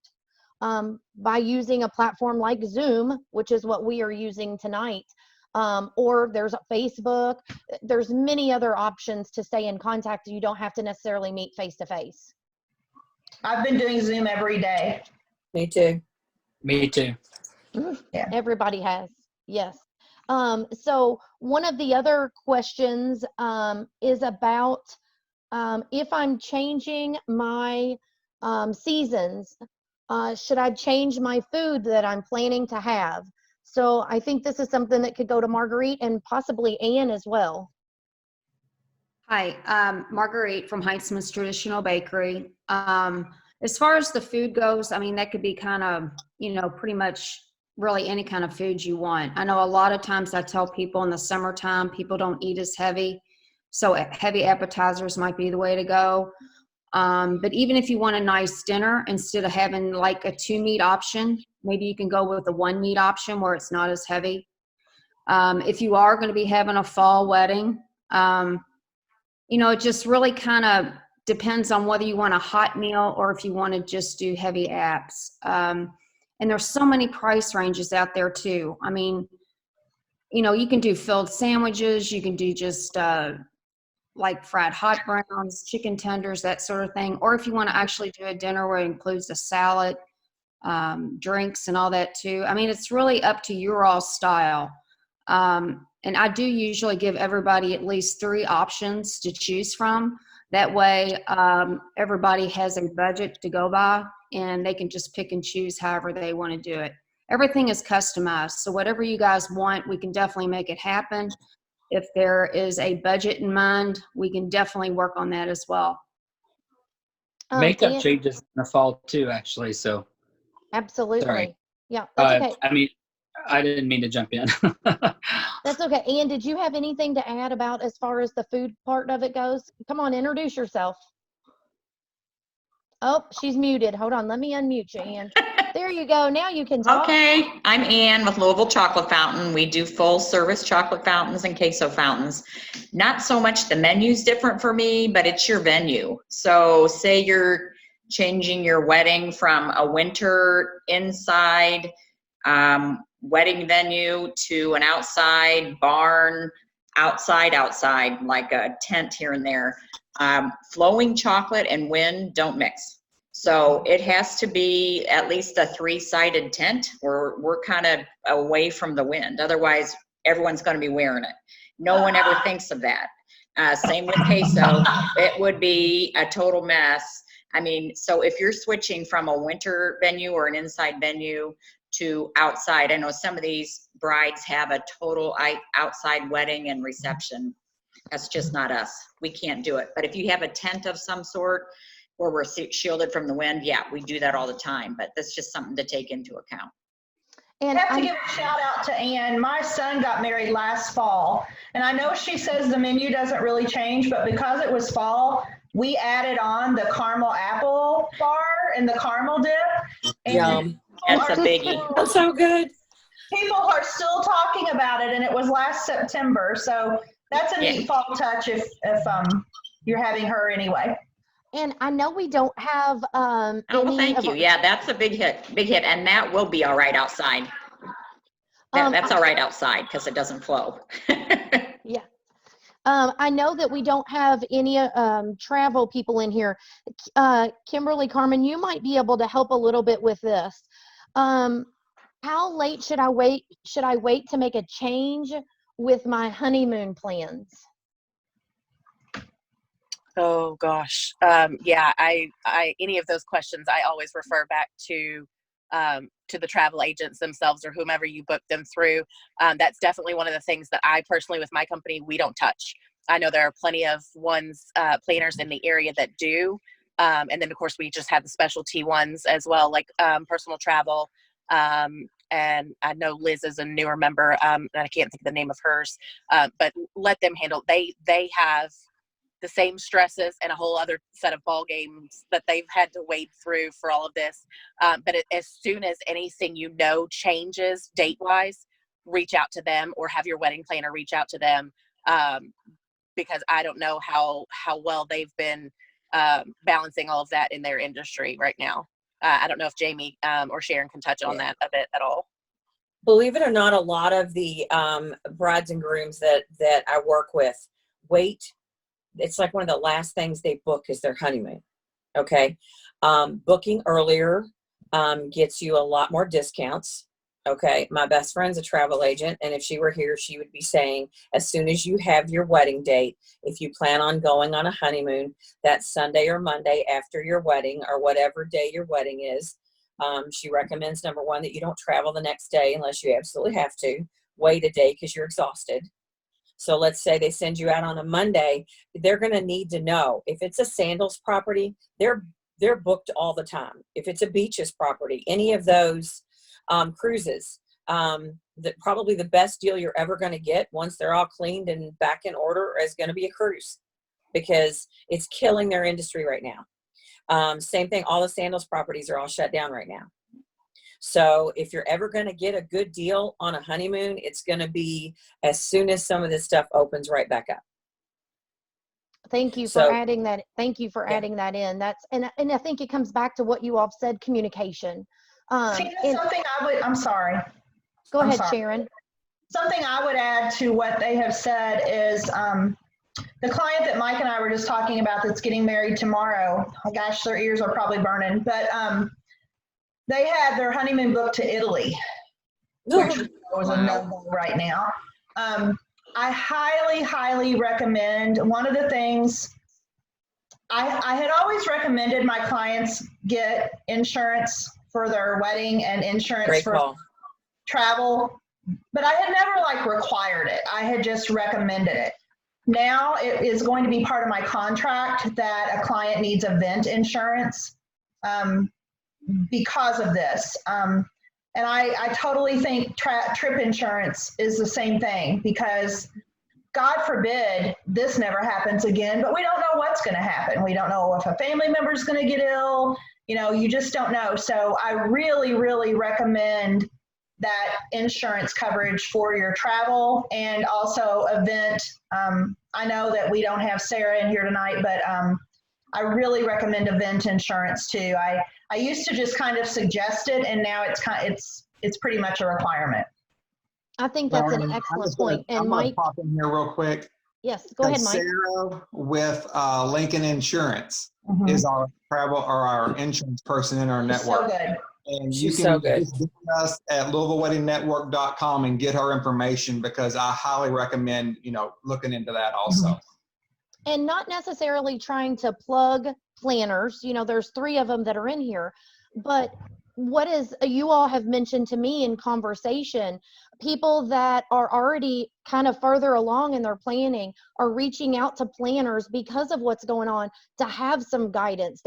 by using a platform like Zoom, which is what we are using tonight. Or there's Facebook. There's many other options to stay in contact. You don't have to necessarily meet face to face. I've been doing Zoom every day. Me too. Me too. Yeah. Everybody has, yes. So one of the other questions is about if I'm changing my seasons, should I change my food that I'm planning to have? So I think this is something that could go to Marguerite and possibly Ann as well. Hi, Marguerite from Heinzman's Traditional Bakery. As far as the food goes, I mean, that could be kind of, pretty much really any kind of food you want. I know a lot of times I tell people in the summertime, people don't eat as heavy. So heavy appetizers might be the way to go. But even if you want a nice dinner, instead of having like a 2-meat option, maybe you can go with a 1-meat option where it's not as heavy. If you are going to be having a fall wedding, it just really kind of depends on whether you want a hot meal or if you want to just do heavy apps. And there's so many price ranges out there too. I mean, you can do filled sandwiches, you can do just like fried hot browns, chicken tenders, that sort of thing. Or if you want to actually do a dinner where it includes a salad, drinks and all that too. I mean, it's really up to your all style. And I do usually give everybody at least 3 options to choose from. That way, everybody has a budget to go by and they can just pick and choose however they want to do it. Everything is customized. So whatever you guys want, we can definitely make it happen. If there is a budget in mind, we can definitely work on that as well. Makeup changes in the fall too, actually. So absolutely. sorry. Yeah, that's okay. I mean, I didn't mean to jump in. That's okay. Ann, did you have anything to add about as far as the food part of it goes? Come on, introduce yourself. Oh, she's muted. Hold on. Let me unmute you, Ann. There you go. Now you can talk. Okay, I'm Ann with Louisville Chocolate Fountain. We do full service chocolate fountains and queso fountains. Not so much the menu's different for me, but it's your venue. So say you're changing your wedding from a winter inside wedding venue to an outside barn, outside, like a tent here and there. Flowing chocolate and wind don't mix. So it has to be at least a 3-sided tent. We're kind of away from the wind. Otherwise, everyone's going to be wearing it. No one ever thinks of that. Same with queso. It would be a total mess. I mean, so if you're switching from a winter venue or an inside venue to outside, I know some of these brides have a total outside wedding and reception. That's just not us. We can't do it. But if you have a tent of some sort where we're shielded from the wind, yeah, we do that all the time. But that's just something to take into account. And I have to give a shout out to Ann. My son got married last fall. And I know she says the menu doesn't really change, but because it was fall, we added on the caramel apple bar and the caramel dip. And Yum. That's a biggie. That's so good. People are still talking about it, and it was last September. So that's a neat fall touch if you're having her anyway. And I know we don't have Oh, well, thank you. Yeah, that's a big hit, and that will be all right outside. That's all right outside because it doesn't flow. Yeah. I know that we don't have any travel people in here. Kimberly, Carmen, you might be able to help a little bit with this. How late should I wait? Should I wait to make a change with my honeymoon plans? Oh gosh. Yeah, I any of those questions, I always refer back to the travel agents themselves or whomever you book them through. That's definitely one of the things that I personally, with my company, we don't touch. I know there are plenty of planners in the area that do. And then of course we just have the specialty ones as well, like personal travel. And I know Liz is a newer member, and I can't think of the name of hers, but let them handle. They have the same stresses and a whole other set of ball games that they've had to wade through for all of this. But as soon as anything changes date-wise, reach out to them or have your wedding planner reach out to them, because I don't know how well they've been balancing all of that in their industry right now. I don't know if Jamie or Sharon can touch on that a bit at all. Believe it or not, a lot of the brides and grooms that I work with wait. It's like one of the last things they book is their honeymoon. Okay. Booking earlier gets you a lot more discounts. Okay. My best friend's a travel agent, and if she were here, she would be saying, as soon as you have your wedding date, if you plan on going on a honeymoon, that Sunday or Monday after your wedding or whatever day your wedding is, she recommends, number one, that you don't travel the next day unless you absolutely have to. Wait a day because you're exhausted. So let's say they send you out on a Monday, they're going to need to know if it's a sandals property, they're booked all the time. If it's a beaches property, any of those cruises, probably the best deal you're ever going to get once they're all cleaned and back in order is going to be a cruise, because it's killing their industry right now. Same thing, all the sandals properties are all shut down right now. So if you're ever going to get a good deal on a honeymoon, it's going to be as soon as some of this stuff opens right back up. Thank you for adding that. Thank you for adding that in. And I think it comes back to what you all said, communication. I'm sorry. Go ahead, Sharon. Something I would add to what they have said is the client that Mike and I were just talking about that's getting married tomorrow, oh gosh, their ears are probably burning, but they had their honeymoon booked to Italy, which was a no-go right now. I highly, highly recommend, one of the things, I had always recommended my clients get insurance for their wedding and insurance for travel, but I had never required it. I had just recommended it. Now it is going to be part of my contract that a client needs event insurance because of this. And I totally think trip insurance is the same thing, because God forbid this never happens again, but we don't know what's going to happen. We don't know if a family member is going to get ill. You know, you just don't know. So I really, really recommend that insurance coverage for your travel and also event. I know that we don't have Sarah in here tonight, but I really recommend event insurance too. I used to just kind of suggest it, and now it's pretty much a requirement. I think that's an I'm excellent just gonna- point. And I'm gonna Mike, pop in here real quick. yes, go ahead, Mike. Sarah with Lincoln Insurance Mhm. is our travel or our insurance person in our It's network. so good. And She's you can so good. just visit us at LouisvilleWeddingNetwork.com and get her information, because I highly recommend, looking into that also. And not necessarily trying to plug planners. There's 3 of them that are in here, but you all have mentioned to me in conversation, people that are already kind of further along in their planning are reaching out to planners because of what's going on to have some guidance.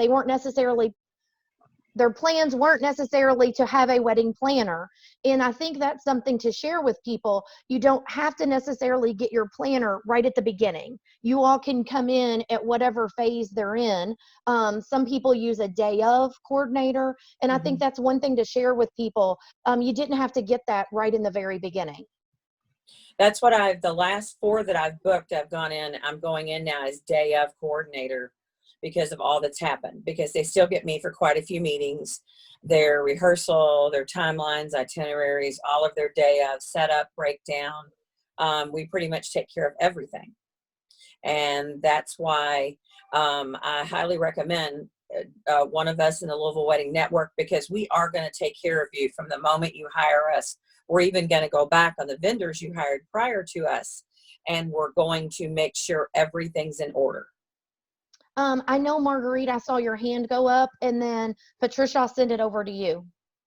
Their plans weren't necessarily to have a wedding planner. And I think that's something to share with people. You don't have to necessarily get your planner right at the beginning. You all can come in at whatever phase they're in. Some people use a day of coordinator. And I think that's one thing to share with people. You didn't have to get that right in the very beginning. That's what the last 4 that I've booked, I'm going in now as day of coordinator, because of all that's happened, because they still get me for quite a few meetings, their rehearsal, their timelines, itineraries, all of their day of setup, breakdown. We pretty much take care of everything. And that's why I highly recommend one of us in the Louisville Wedding Network, because we are going to take care of you from the moment you hire us. We're even going to go back on the vendors you hired prior to us, and we're going to make sure everything's in order. I know, Marguerite, I saw your hand go up, and then Patricia, I'll send it over to you.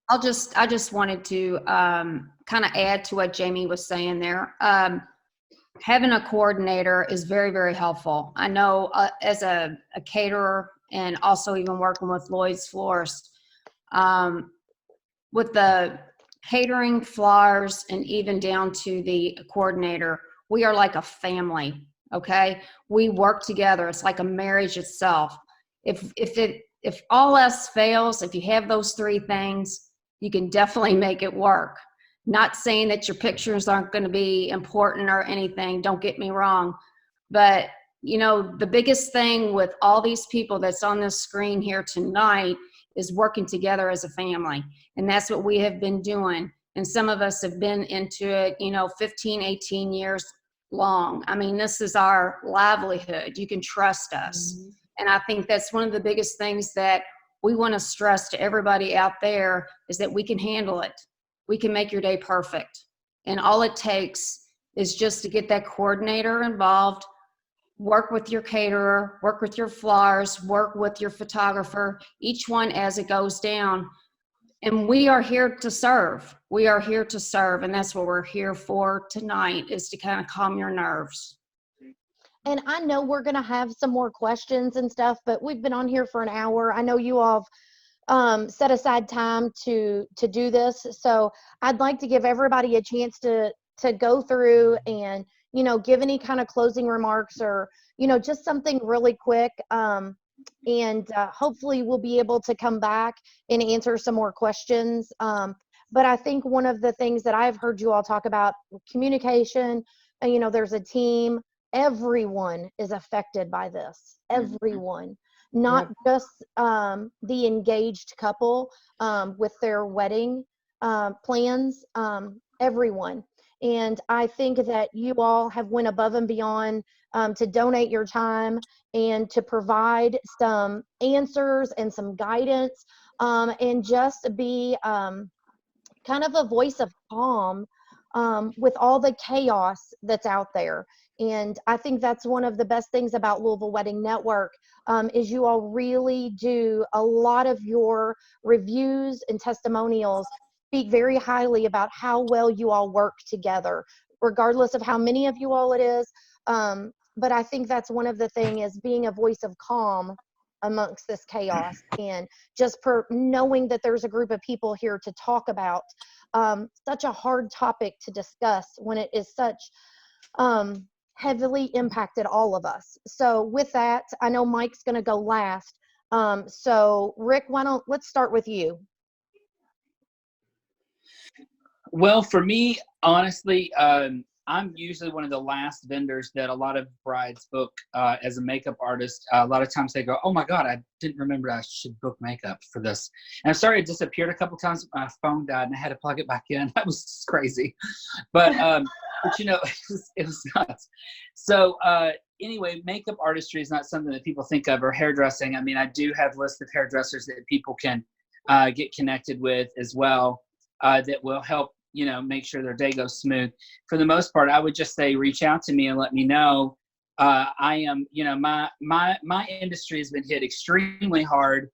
I just wanted to kind of add to what Jamie was saying there. Having a coordinator is very, very helpful. I know as a caterer, and also even working with Lloyd's Florist, with the catering, flowers, and even down to the coordinator, we are like a family. Okay, we work together. It's like a marriage itself. If all else fails, if you have those 3 things, you can definitely make it work. Not saying that your pictures aren't going to be important or anything, don't get me wrong, but the biggest thing with all these people that's on this screen here tonight is working together as a family. And that's what we have been doing. And some of us have been into it, 15, 18 years long. I mean, this is our livelihood. You can trust us. Mm-hmm. And I think that's one of the biggest things that we want to stress to everybody out there, is that we can handle it. We can make your day perfect. And all it takes is just to get that coordinator involved, work with your caterer, work with your flowers, work with your photographer, each one as it goes down. And we are here to serve. We are here to serve. And that's what we're here for tonight, is to kind of calm your nerves. And I know we're going to have some more questions and stuff, but we've been on here for an hour. I know you all have set aside time to do this. So I'd like to give everybody a chance to go through and, give any kind of closing remarks, or, just something really quick. And hopefully we'll be able to come back and answer some more questions. But I think one of the things that I've heard you all talk about, communication, there's a team. Everyone is affected by this. Everyone, not just the engaged couple with their wedding plans, everyone. And I think that you all have went above and beyond to donate your time and to provide some answers and some guidance, and just be kind of a voice of calm with all the chaos that's out there. And I think that's one of the best things about Louisville Wedding Network, is you all really do a lot of your reviews and testimonials speak very highly about how well you all work together, regardless of how many of you all it is. But I think that's one of the things, is being a voice of calm amongst this chaos, and just knowing that there's a group of people here to talk about such a hard topic to discuss when it is such heavily impacted all of us. So with that, I know Mike's going to go last. So Rick, let's start with you. Well, for me, honestly, I'm usually one of the last vendors that a lot of brides book as a makeup artist. A lot of times they go, "Oh my God, I didn't remember I should book makeup for this." And I'm sorry, it disappeared a couple times. My phone died and I had to plug it back in. That was just crazy. But you know, it was nuts. So anyway, makeup artistry is not something that people think of, or hairdressing. I mean, I do have lists of hairdressers that people can get connected with as well that will help, you know, make sure their day goes smooth. For the most part, I would just say reach out to me and let me know. I am, you know, my industry has been hit extremely hard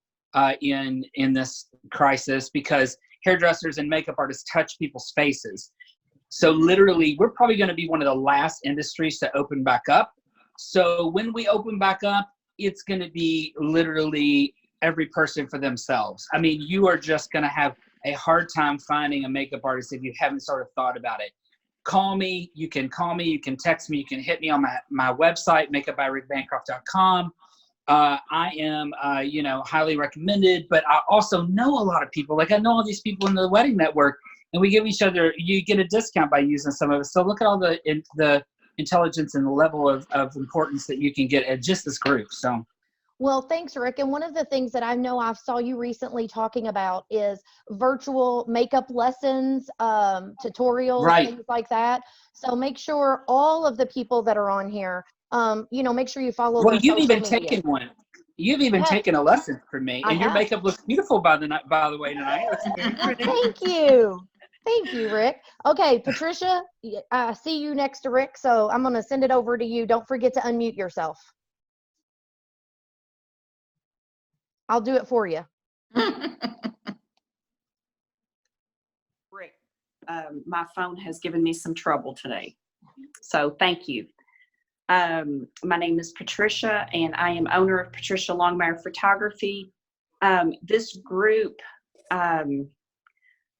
in this crisis because hairdressers and makeup artists touch people's faces. So literally, we're probably going to be one of the last industries to open back up. So when we open back up, it's going to be literally every person for themselves. I mean, you are just going to have a hard time finding a makeup artist if you haven't sort of thought about it. Call me, you can text me, you can hit me on my website, makeupbyrickbancroft.com. I am, you know, highly recommended, but I also know a lot of people. Like I know all these people in the wedding network, and we give each other, you get a discount by using some of it. So look at all the intelligence and the level of importance that you can get at just this group. So. Well, thanks, Rick. And one of the things that I know I saw you recently talking about is virtual makeup lessons, tutorials, right, things like that. So make sure all of the people that are on here, you know, make sure you follow Well, their you've social even media. taken one. You've even Yes. taken a lesson from me, I and your have. makeup looks beautiful by the way tonight. Thank you. Thank you, Rick. Okay, Patricia, I see you next to Rick, so I'm going to send it over to you. Don't forget to unmute yourself. I'll do it for you. Rick, my phone has given me some trouble today, so thank you. My name is Patricia, and I am owner of Patricia Longmire Photography. This group,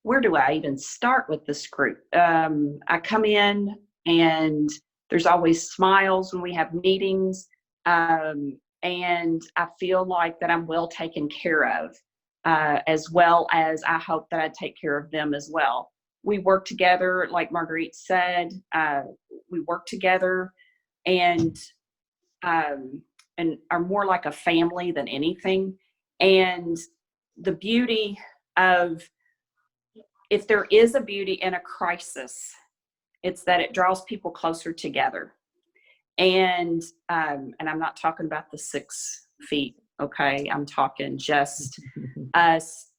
where do I even start with this group? I come in, and there's always smiles when we have meetings, and I feel like that I'm well taken care of, as well as I hope that I take care of them as well. We work together, like Marguerite said, we work together and are more like a family than anything. And the beauty of, if there is a beauty in a crisis, it's that it draws people closer together. And I'm not talking about the 6 feet, okay? I'm talking just us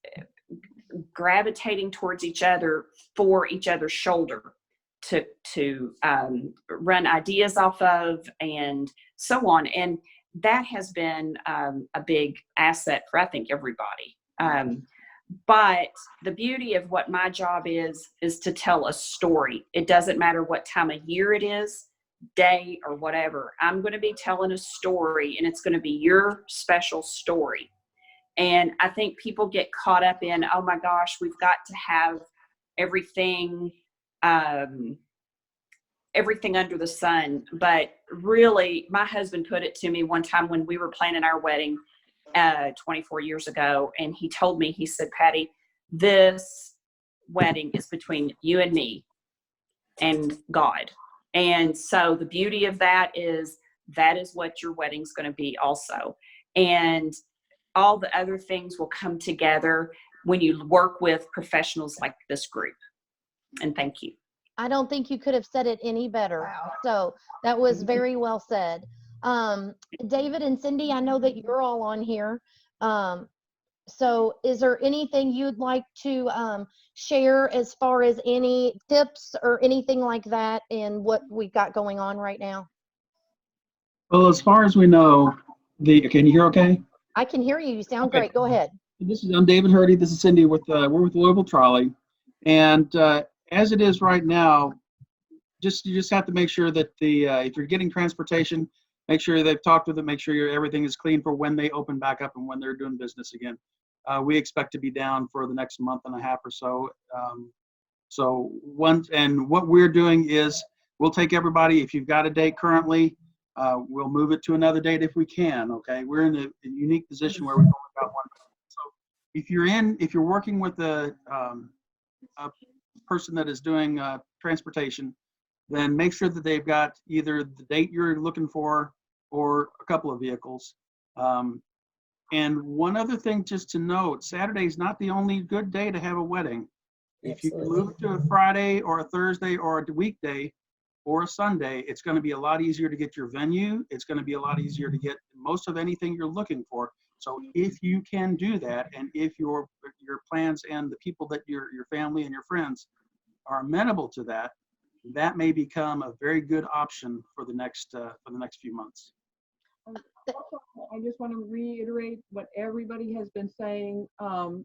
gravitating towards each other for each other's shoulder to run ideas off of and so on. And that has been a big asset for, I think, everybody. But the beauty of what my job is to tell a story. It doesn't matter what time of year it is, day or whatever. I'm going to be telling a story, and it's going to be your special story. And I think people get caught up in, oh my gosh, we've got to have everything under the sun. But really, my husband put it to me one time when we were planning our wedding 24 years ago. And he told me, he said, Patty, this wedding is between you and me and God. And so the beauty of that is what your wedding's going to be also. And all the other things will come together when you work with professionals like this group. And thank you. I don't think you could have said it any better. Wow. So that was very well said. David and Cindy, I know that you're all on here. So is there anything you'd like to share as far as any tips or anything like that in what we've got going on right now? Well, as far as we know, can you hear okay? I can hear you. You sound Okay. great. Go ahead. I'm David Hurdy. This is Cindy we're with Louisville Trolley. And as it is right now, you just have to make sure that if you're getting transportation, make sure they've talked with them, make sure everything is clean for when they open back up and when they're doing business again. We expect to be down for the next month and a half or so. What we're doing is we'll take everybody, if you've got a date currently, we'll move it to another date if we can, okay? We're in a unique position where we've only got one. So if you're working with a person that is doing transportation, then make sure that they've got either the date you're looking for or a couple of vehicles. And one other thing just to note, Saturday is not the only good day to have a wedding. If you can move it to a Friday or a Thursday or a weekday or a Sunday, it's going to be a lot easier to get your venue. It's going to be a lot easier to get most of anything you're looking for. So if you can do that, and if your plans and the people that your family and your friends are amenable to that, that may become a very good option for the next few months. I just want to reiterate what everybody has been saying to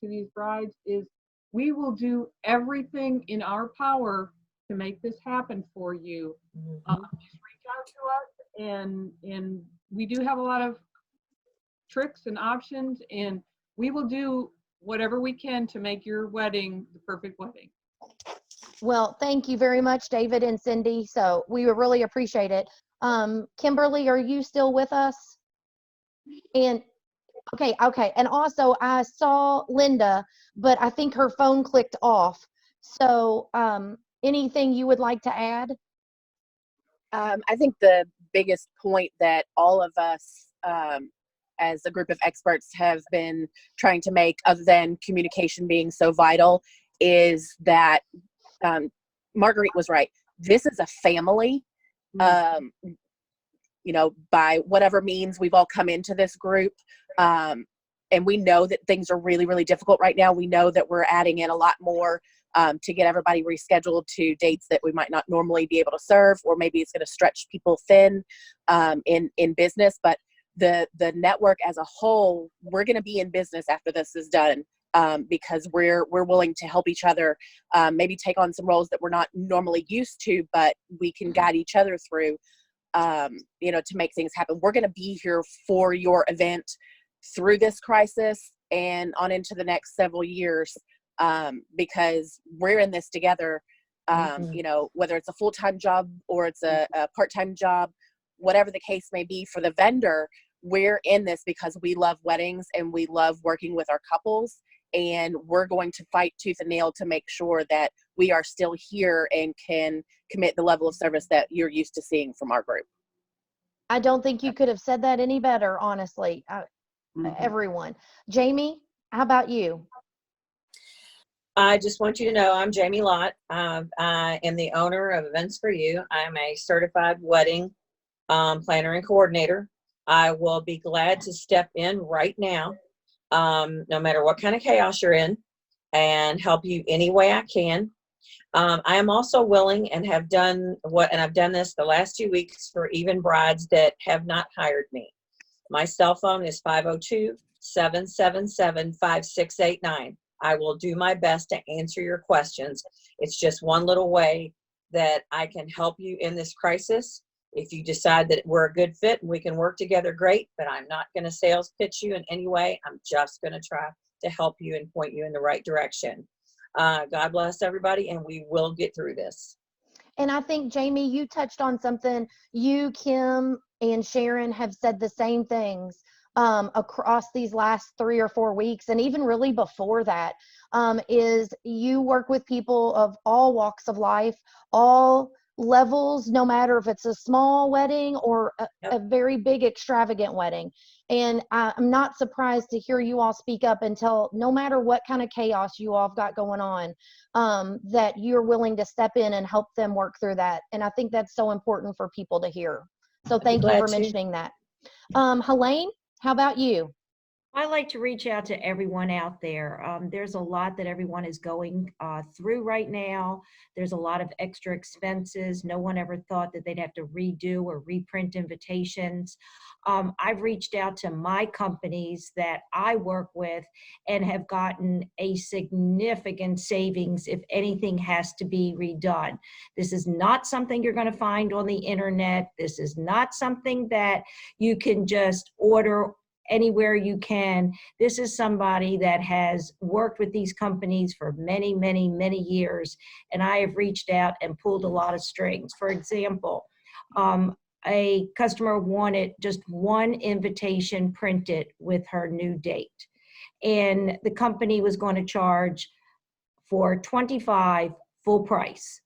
these brides is we will do everything in our power to make this happen for you. Just reach out to us, and we do have a lot of tricks and options, and we will do whatever we can to make your wedding the perfect wedding. Well, thank you very much, David and Cindy. So we would really appreciate it. Kimberly, are you still with us? And okay. And also I saw Linda, but I think her phone clicked off. So anything you would like to add? I think the biggest point that all of us as a group of experts have been trying to make, other than communication being so vital, is that Marguerite was right. This is a family. By whatever means we've all come into this group. And we know that things are really, really difficult right now. We know that we're adding in a lot more to get everybody rescheduled to dates that we might not normally be able to serve, or maybe it's going to stretch people thin in business. But the network as a whole, we're going to be in business after this is done. Because we're willing to help each other, maybe take on some roles that we're not normally used to, but we can guide each other through, to make things happen. We're going to be here for your event through this crisis and on into the next several years, because we're in this together. Whether it's a full-time job or it's a part-time job, whatever the case may be for the vendor, we're in this because we love weddings and we love working with our couples. And we're going to fight tooth and nail to make sure that we are still here and can commit the level of service that you're used to seeing from our group. I don't think you could have said that any better, honestly. Everyone. Jamie, how about you? I just want you to know I'm Jamie Lott. I am the owner of Events for You. I'm a certified wedding planner and coordinator. I will be glad to step in right now, no matter what kind of chaos you're in, and help you any way I can. I am also willing and have done I've done this the last 2 weeks for even brides that have not hired me. My cell phone is 502-777-5689. I will do my best to answer your questions. It's just one little way that I can help you in this crisis. If you decide that we're a good fit and we can work together, great, but I'm not going to sales pitch you in any way. I'm just going to try to help you and point you in the right direction. God bless everybody, and we will get through this. And I think, Jamie, you touched on something. You, Kim, and Sharon have said the same things across these last 3 or 4 weeks, and even really before that, is you work with people of all walks of life, all levels, no matter if it's a small wedding or a very big extravagant wedding. And I'm not surprised to hear you all speak up and tell, no matter what kind of chaos you all have got going on, that you're willing to step in and help them work through that. And I think that's so important for people to hear. So thank you for mentioning that. Helene, how about you? I like to reach out to everyone out there. There's a lot that everyone is going through right now. There's a lot of extra expenses. No one ever thought that they'd have to redo or reprint invitations. I've reached out to my companies that I work with and have gotten a significant savings if anything has to be redone. This is not something you're going to find on the internet. This is not something that you can just order anywhere you can. This is somebody that has worked with these companies for many, many, many years, and I have reached out and pulled a lot of strings. For example, a customer wanted just one invitation printed with her new date, and the company was going to charge for 25 full price.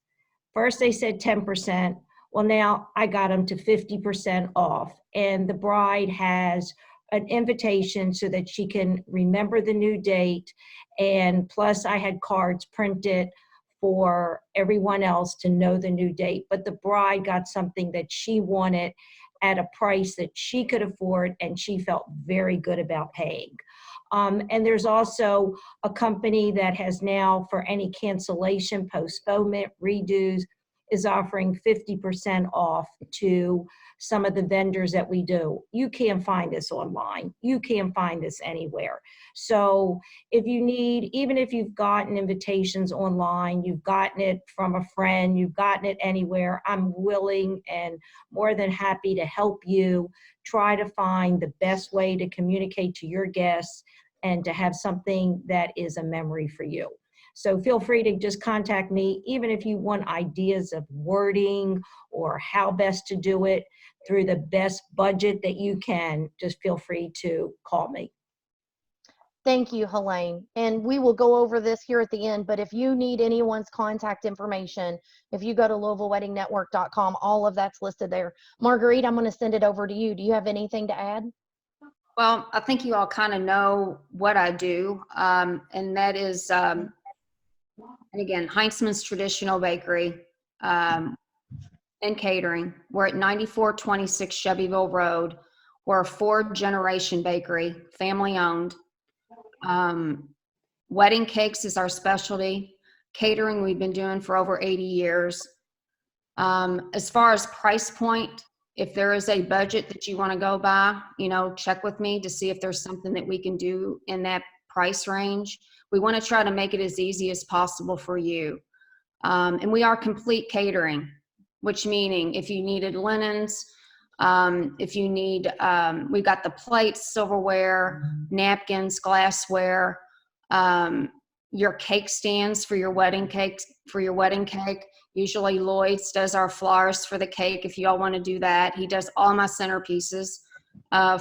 First they said 10%. Well, now I got them to 50% off, and the bride has an invitation so that she can remember the new date. And plus I had cards printed for everyone else to know the new date. But the bride got something that she wanted at a price that she could afford, and she felt very good about paying. And there's also a company that has now, for any cancellation, postponement, redos, is offering 50% off to some of the vendors that we do. You can't find this online. You can't find this anywhere. So if you need, even if you've gotten invitations online, you've gotten it from a friend, you've gotten it anywhere, I'm willing and more than happy to help you try to find the best way to communicate to your guests and to have something that is a memory for you. So feel free to just contact me, even if you want ideas of wording or how best to do it through the best budget that you can. Just feel free to call me. Thank you, Helene. And we will go over this here at the end, but if you need anyone's contact information, if you go to LouisvilleWeddingNetwork.com, all of that's listed there. Marguerite, I'm going to send it over to you. Do you have anything to add? Well, I think you all kind of know what I do, and that is, and again, Heinzman's Traditional Bakery and Catering. We're at 9426 Chevyville Road. We're a 4th-generation bakery, family-owned. Wedding cakes is our specialty. Catering we've been doing for over 80 years. As far as price point, if there is a budget that you want to go by, check with me to see if there's something that we can do in that price range. We want to try to make it as easy as possible for you. And we are complete catering, which meaning if you needed linens, if you need, we've got the plates, silverware, napkins, glassware, your cake stands for your wedding cake, Usually Lloyd's does our flowers for the cake if you all want to do that. He does all my centerpieces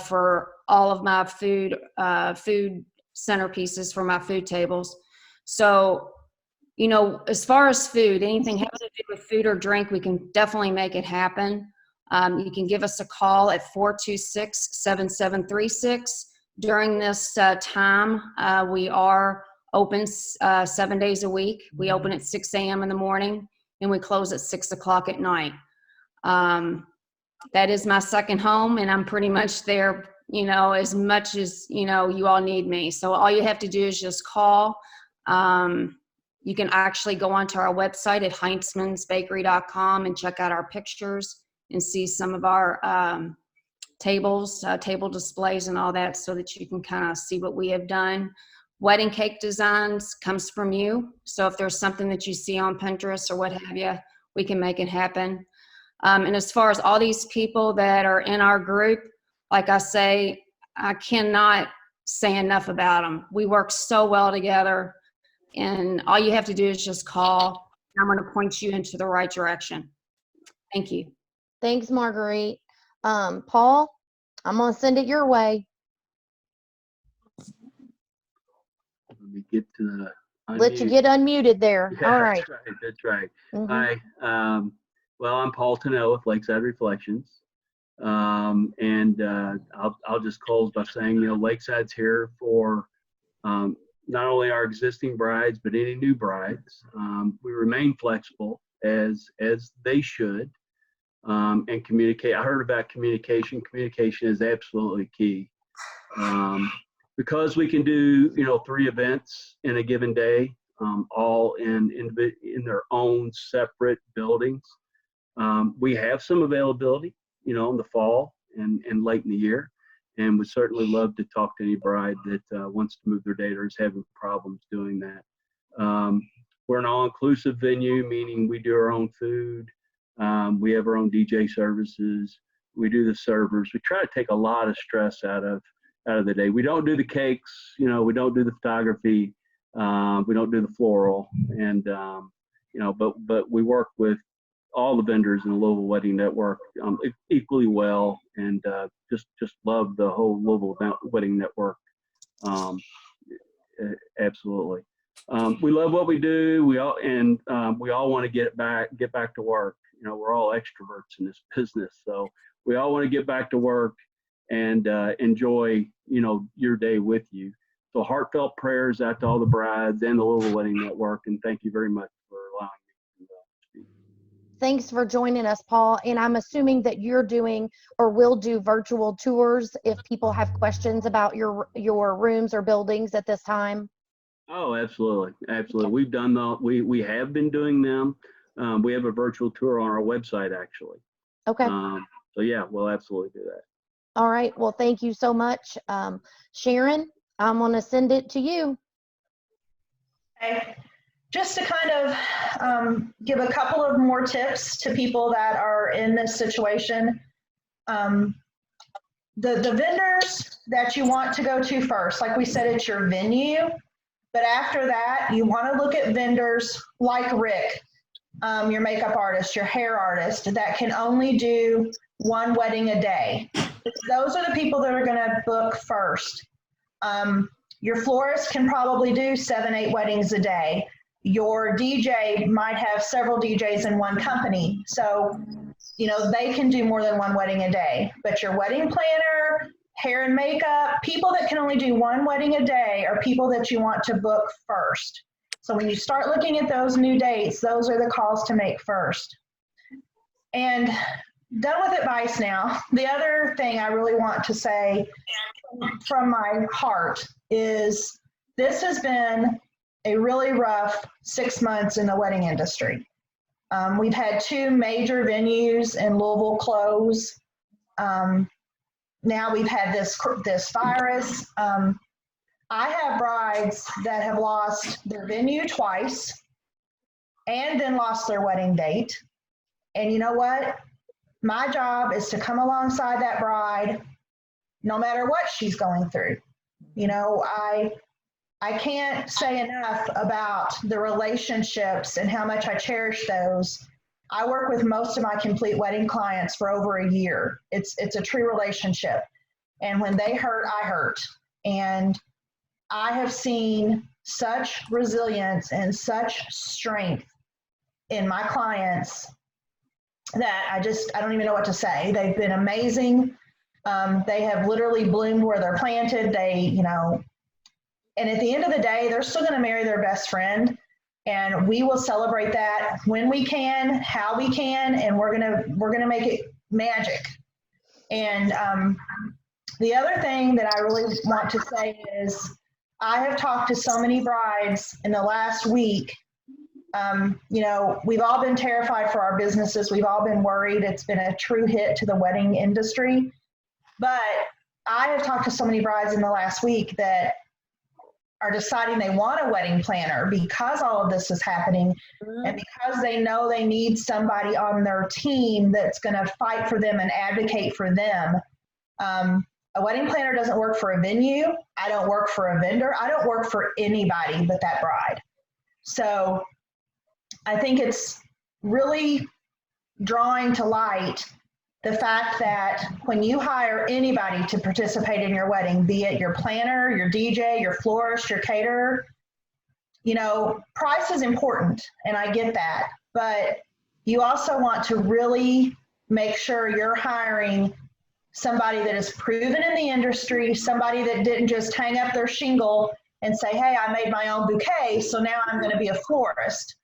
for all of my food centerpieces for my food tables. So, as far as food, anything having to do with food or drink, we can definitely make it happen. You can give us a call at 426-7736. During this time, we are open 7 days a week. We open at 6 a.m. in the morning and we close at 6 o'clock at night. That is my second home, and I'm pretty much there, as much as, you all need me. So all you have to do is just call. You can actually go onto our website at heinzmansbakery.com and check out our pictures and see some of our tables, table displays and all that, so that you can kind of see what we have done. Wedding cake designs comes from you. So if there's something that you see on Pinterest or what have you, we can make it happen. And as far as all these people that are in our group, like I say, I cannot say enough about them. We work so well together, and all you have to do is just call. I'm going to point you into the right direction. Thank you. Thanks, Marguerite. Paul, I'm going to send it your way. Let me get to the Let you get unmuted there. Yeah, All right. That's right. Mhm. Hi. Well, I'm Paul Tano with Lakeside Reflections. And I'll just close by saying, Lakeside's here for not only our existing brides, but any new brides. We remain flexible as they should, and communicate. I heard about communication. Communication is absolutely key. because we can do, 3 events in a given day, all in their own separate buildings. We have some availability, in the fall and late in the year. And would certainly love to talk to any bride that wants to move their date or is having problems doing that. We're an all-inclusive venue, meaning we do our own food. We have our own DJ services. We do the servers. We try to take a lot of stress out of the day. We don't do the cakes, we don't do the photography. We don't do the floral. And, but we work with all the vendors in the Louisville Wedding Network equally well, and just love the whole Louisville Wedding Network. Absolutely. We love what we do. We all want to get back to work. We're all extroverts in this business, so we all want to get back to work and enjoy your day with you. So heartfelt prayers out to all the brides and the Louisville Wedding Network, and thank you very much for allowing me to speak. Thanks for joining us, Paul. And I'm assuming that you're doing or will do virtual tours if people have questions about your rooms or buildings at this time. Oh, absolutely. Absolutely. We've done we have been doing them. We have a virtual tour on our website, actually. Okay. So yeah, we'll absolutely do that. All right. Well, thank you so much. Sharon, I'm going to send it to you. Okay. Just to kind of give a couple of more tips to people that are in this situation. The vendors that you want to go to first, like we said, it's your venue. But after that, you want to look at vendors like Rick, your makeup artist, your hair artist, that can only do 1 wedding a day. Those are the people that are going to book first. Your florist can probably do 7, 8 weddings a day. Your DJ might have several DJs in one company. So, they can do more than 1 wedding a day. But your wedding planner, hair and makeup, people that can only do 1 wedding a day are people that you want to book first. So when you start looking at those new dates, those are the calls to make first. And done with advice now. The other thing I really want to say from my heart is this has been a really rough 6 months in the wedding industry. We've had 2 major venues in Louisville close. Now we've had this virus. I have brides that have lost their venue twice and then lost their wedding date. And you know what? My job is to come alongside that bride no matter what she's going through. I can't say enough about the relationships and how much I cherish those. I work with most of my complete wedding clients for over a year. It's a true relationship. And when they hurt, I hurt. And I have seen such resilience and such strength in my clients that I don't even know what to say. They've been amazing. They have literally bloomed where they're planted. And at the end of the day, they're still going to marry their best friend. And we will celebrate that when we can, how we can, and we're gonna make it magic. And the other thing that I really want to say is I have talked to so many brides in the last week. We've all been terrified for our businesses. We've all been worried. It's been a true hit to the wedding industry. But I have talked to so many brides in the last week that are deciding they want a wedding planner because all of this is happening and because they know they need somebody on their team that's going to fight for them and advocate for them. A wedding planner doesn't work for a venue. I don't work for a vendor. I don't work for anybody but that bride. So I think it's really drawing to light the fact that when you hire anybody to participate in your wedding, be it your planner, your DJ, your florist, your caterer, price is important, and I get that. But you also want to really make sure you're hiring somebody that is proven in the industry, somebody that didn't just hang up their shingle and say, hey, I made my own bouquet, so now I'm going to be a florist.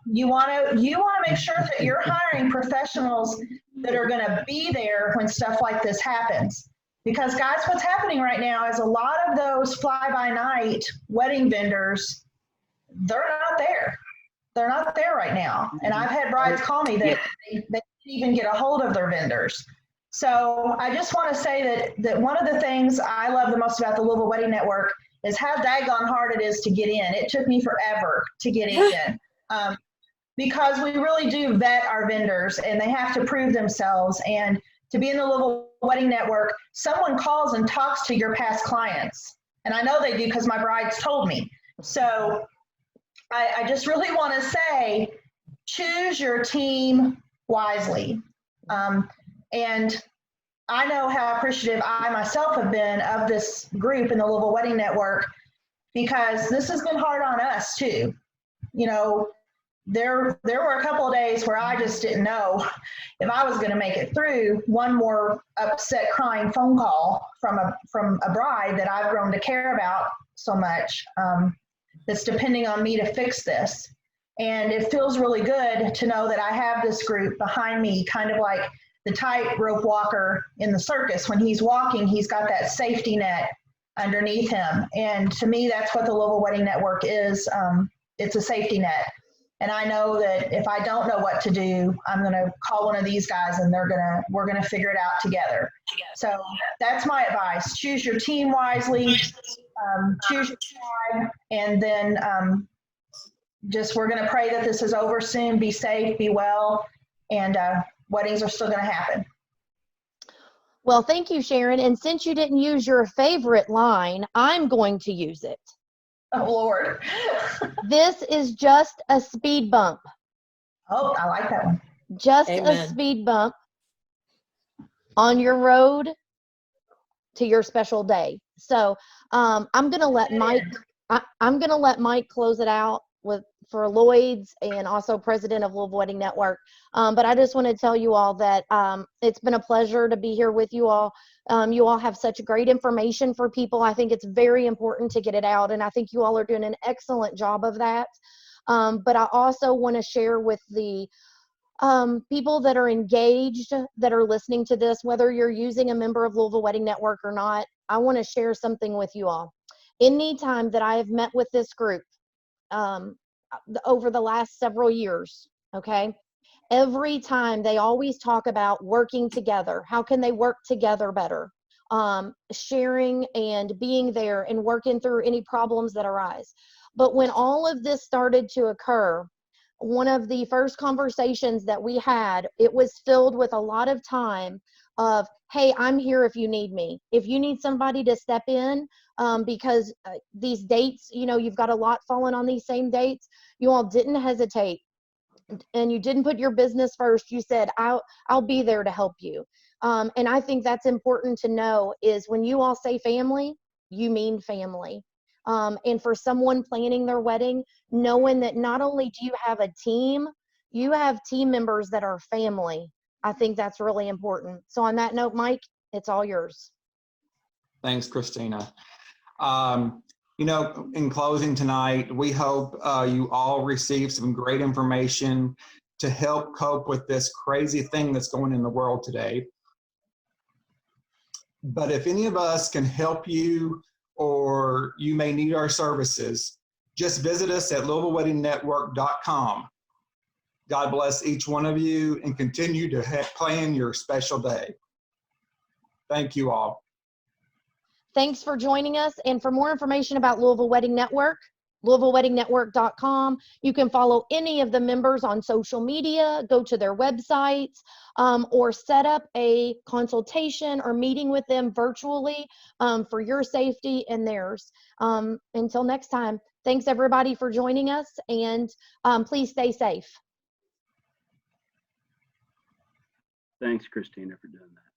You want to make sure that you're hiring professionals that are going to be there when stuff like this happens. Because guys, what's happening right now is a lot of those fly-by-night wedding vendors, they're not there. They're not there right now. And I've had brides call me that they can't even get a hold of their vendors. So I just want to say that one of the things I love the most about the Louisville Wedding Network is how daggone hard it is to get in. It took me forever to get in because we really do vet our vendors and they have to prove themselves. And to be in the Louisville Wedding Network, someone calls and talks to your past clients. And I know they do because my brides told me. So I just really want to say, choose your team wisely. And I know how appreciative I myself have been of this group in the Louisville Wedding Network, because this has been hard on us too. You know, there were a couple of days where I just didn't know if I was going to make it through one more upset, crying phone call from a bride that I've grown to care about so much, that's depending on me to fix this. And it feels really good to know that I have this group behind me, kind of like the tightrope walker in the circus. When he's walking, he's got that safety net underneath him. And to me, that's what the Louisville Wedding Network is. It's a safety net. And I know that if I don't know what to do, I'm going to call one of these guys and we're going to figure it out together. So that's my advice. Choose your team wisely, choose your tribe, and then we're going to pray that this is over soon. Be safe, be well, and weddings are still going to happen. Well, thank you, Sharon. And since you didn't use your favorite line, I'm going to use it. Oh, Lord. This is just a speed bump. Oh, I like that one. Just Amen. a speed bump on your road to your special day. So I'm going to let Mike. I'm going to let Mike close it out for Lloyd's and also president of Louisville Wedding Network. But I just want to tell you all that it's been a pleasure to be here with you all. You all have such great information for people. I think it's very important to get it out, and I think you all are doing an excellent job of that. But I also want to share with the people that are engaged, that are listening to this, whether you're using a member of Louisville Wedding Network or not, I want to share something with you all. Anytime that I have met with this group, over the last several years, okay, every time they always talk about working together. How can they work together better? Sharing and being there and working through any problems that arise. But when all of this started to occur, one of the first conversations that we had, it was filled with a lot of time of, hey, I'm here if you need me. If you need somebody to step in, because these dates, you know, you've got a lot falling on these same dates. You all didn't hesitate, and you didn't put your business first. You said, I'll be there to help you. And I think that's important to know, is when you all say family, you mean family. And for someone planning their wedding, knowing that not only do you have a team, you have team members that are family. I think that's really important. So on that note, Mike, it's all yours. Thanks, Christina. You know, in closing tonight, we hope you all receive some great information to help cope with this crazy thing that's going in the world today. But if any of us can help you, or you may need our services, just visit us at LouisvilleWeddingNetwork.com. God bless each one of you, and continue to plan your special day. Thank you all. Thanks for joining us. And for more information about Louisville Wedding Network, LouisvilleWeddingNetwork.com. You can follow any of the members on social media, go to their websites, or set up a consultation or meeting with them virtually for your safety and theirs. Until next time, thanks everybody for joining us, and please stay safe. Thanks, Christina, for doing that.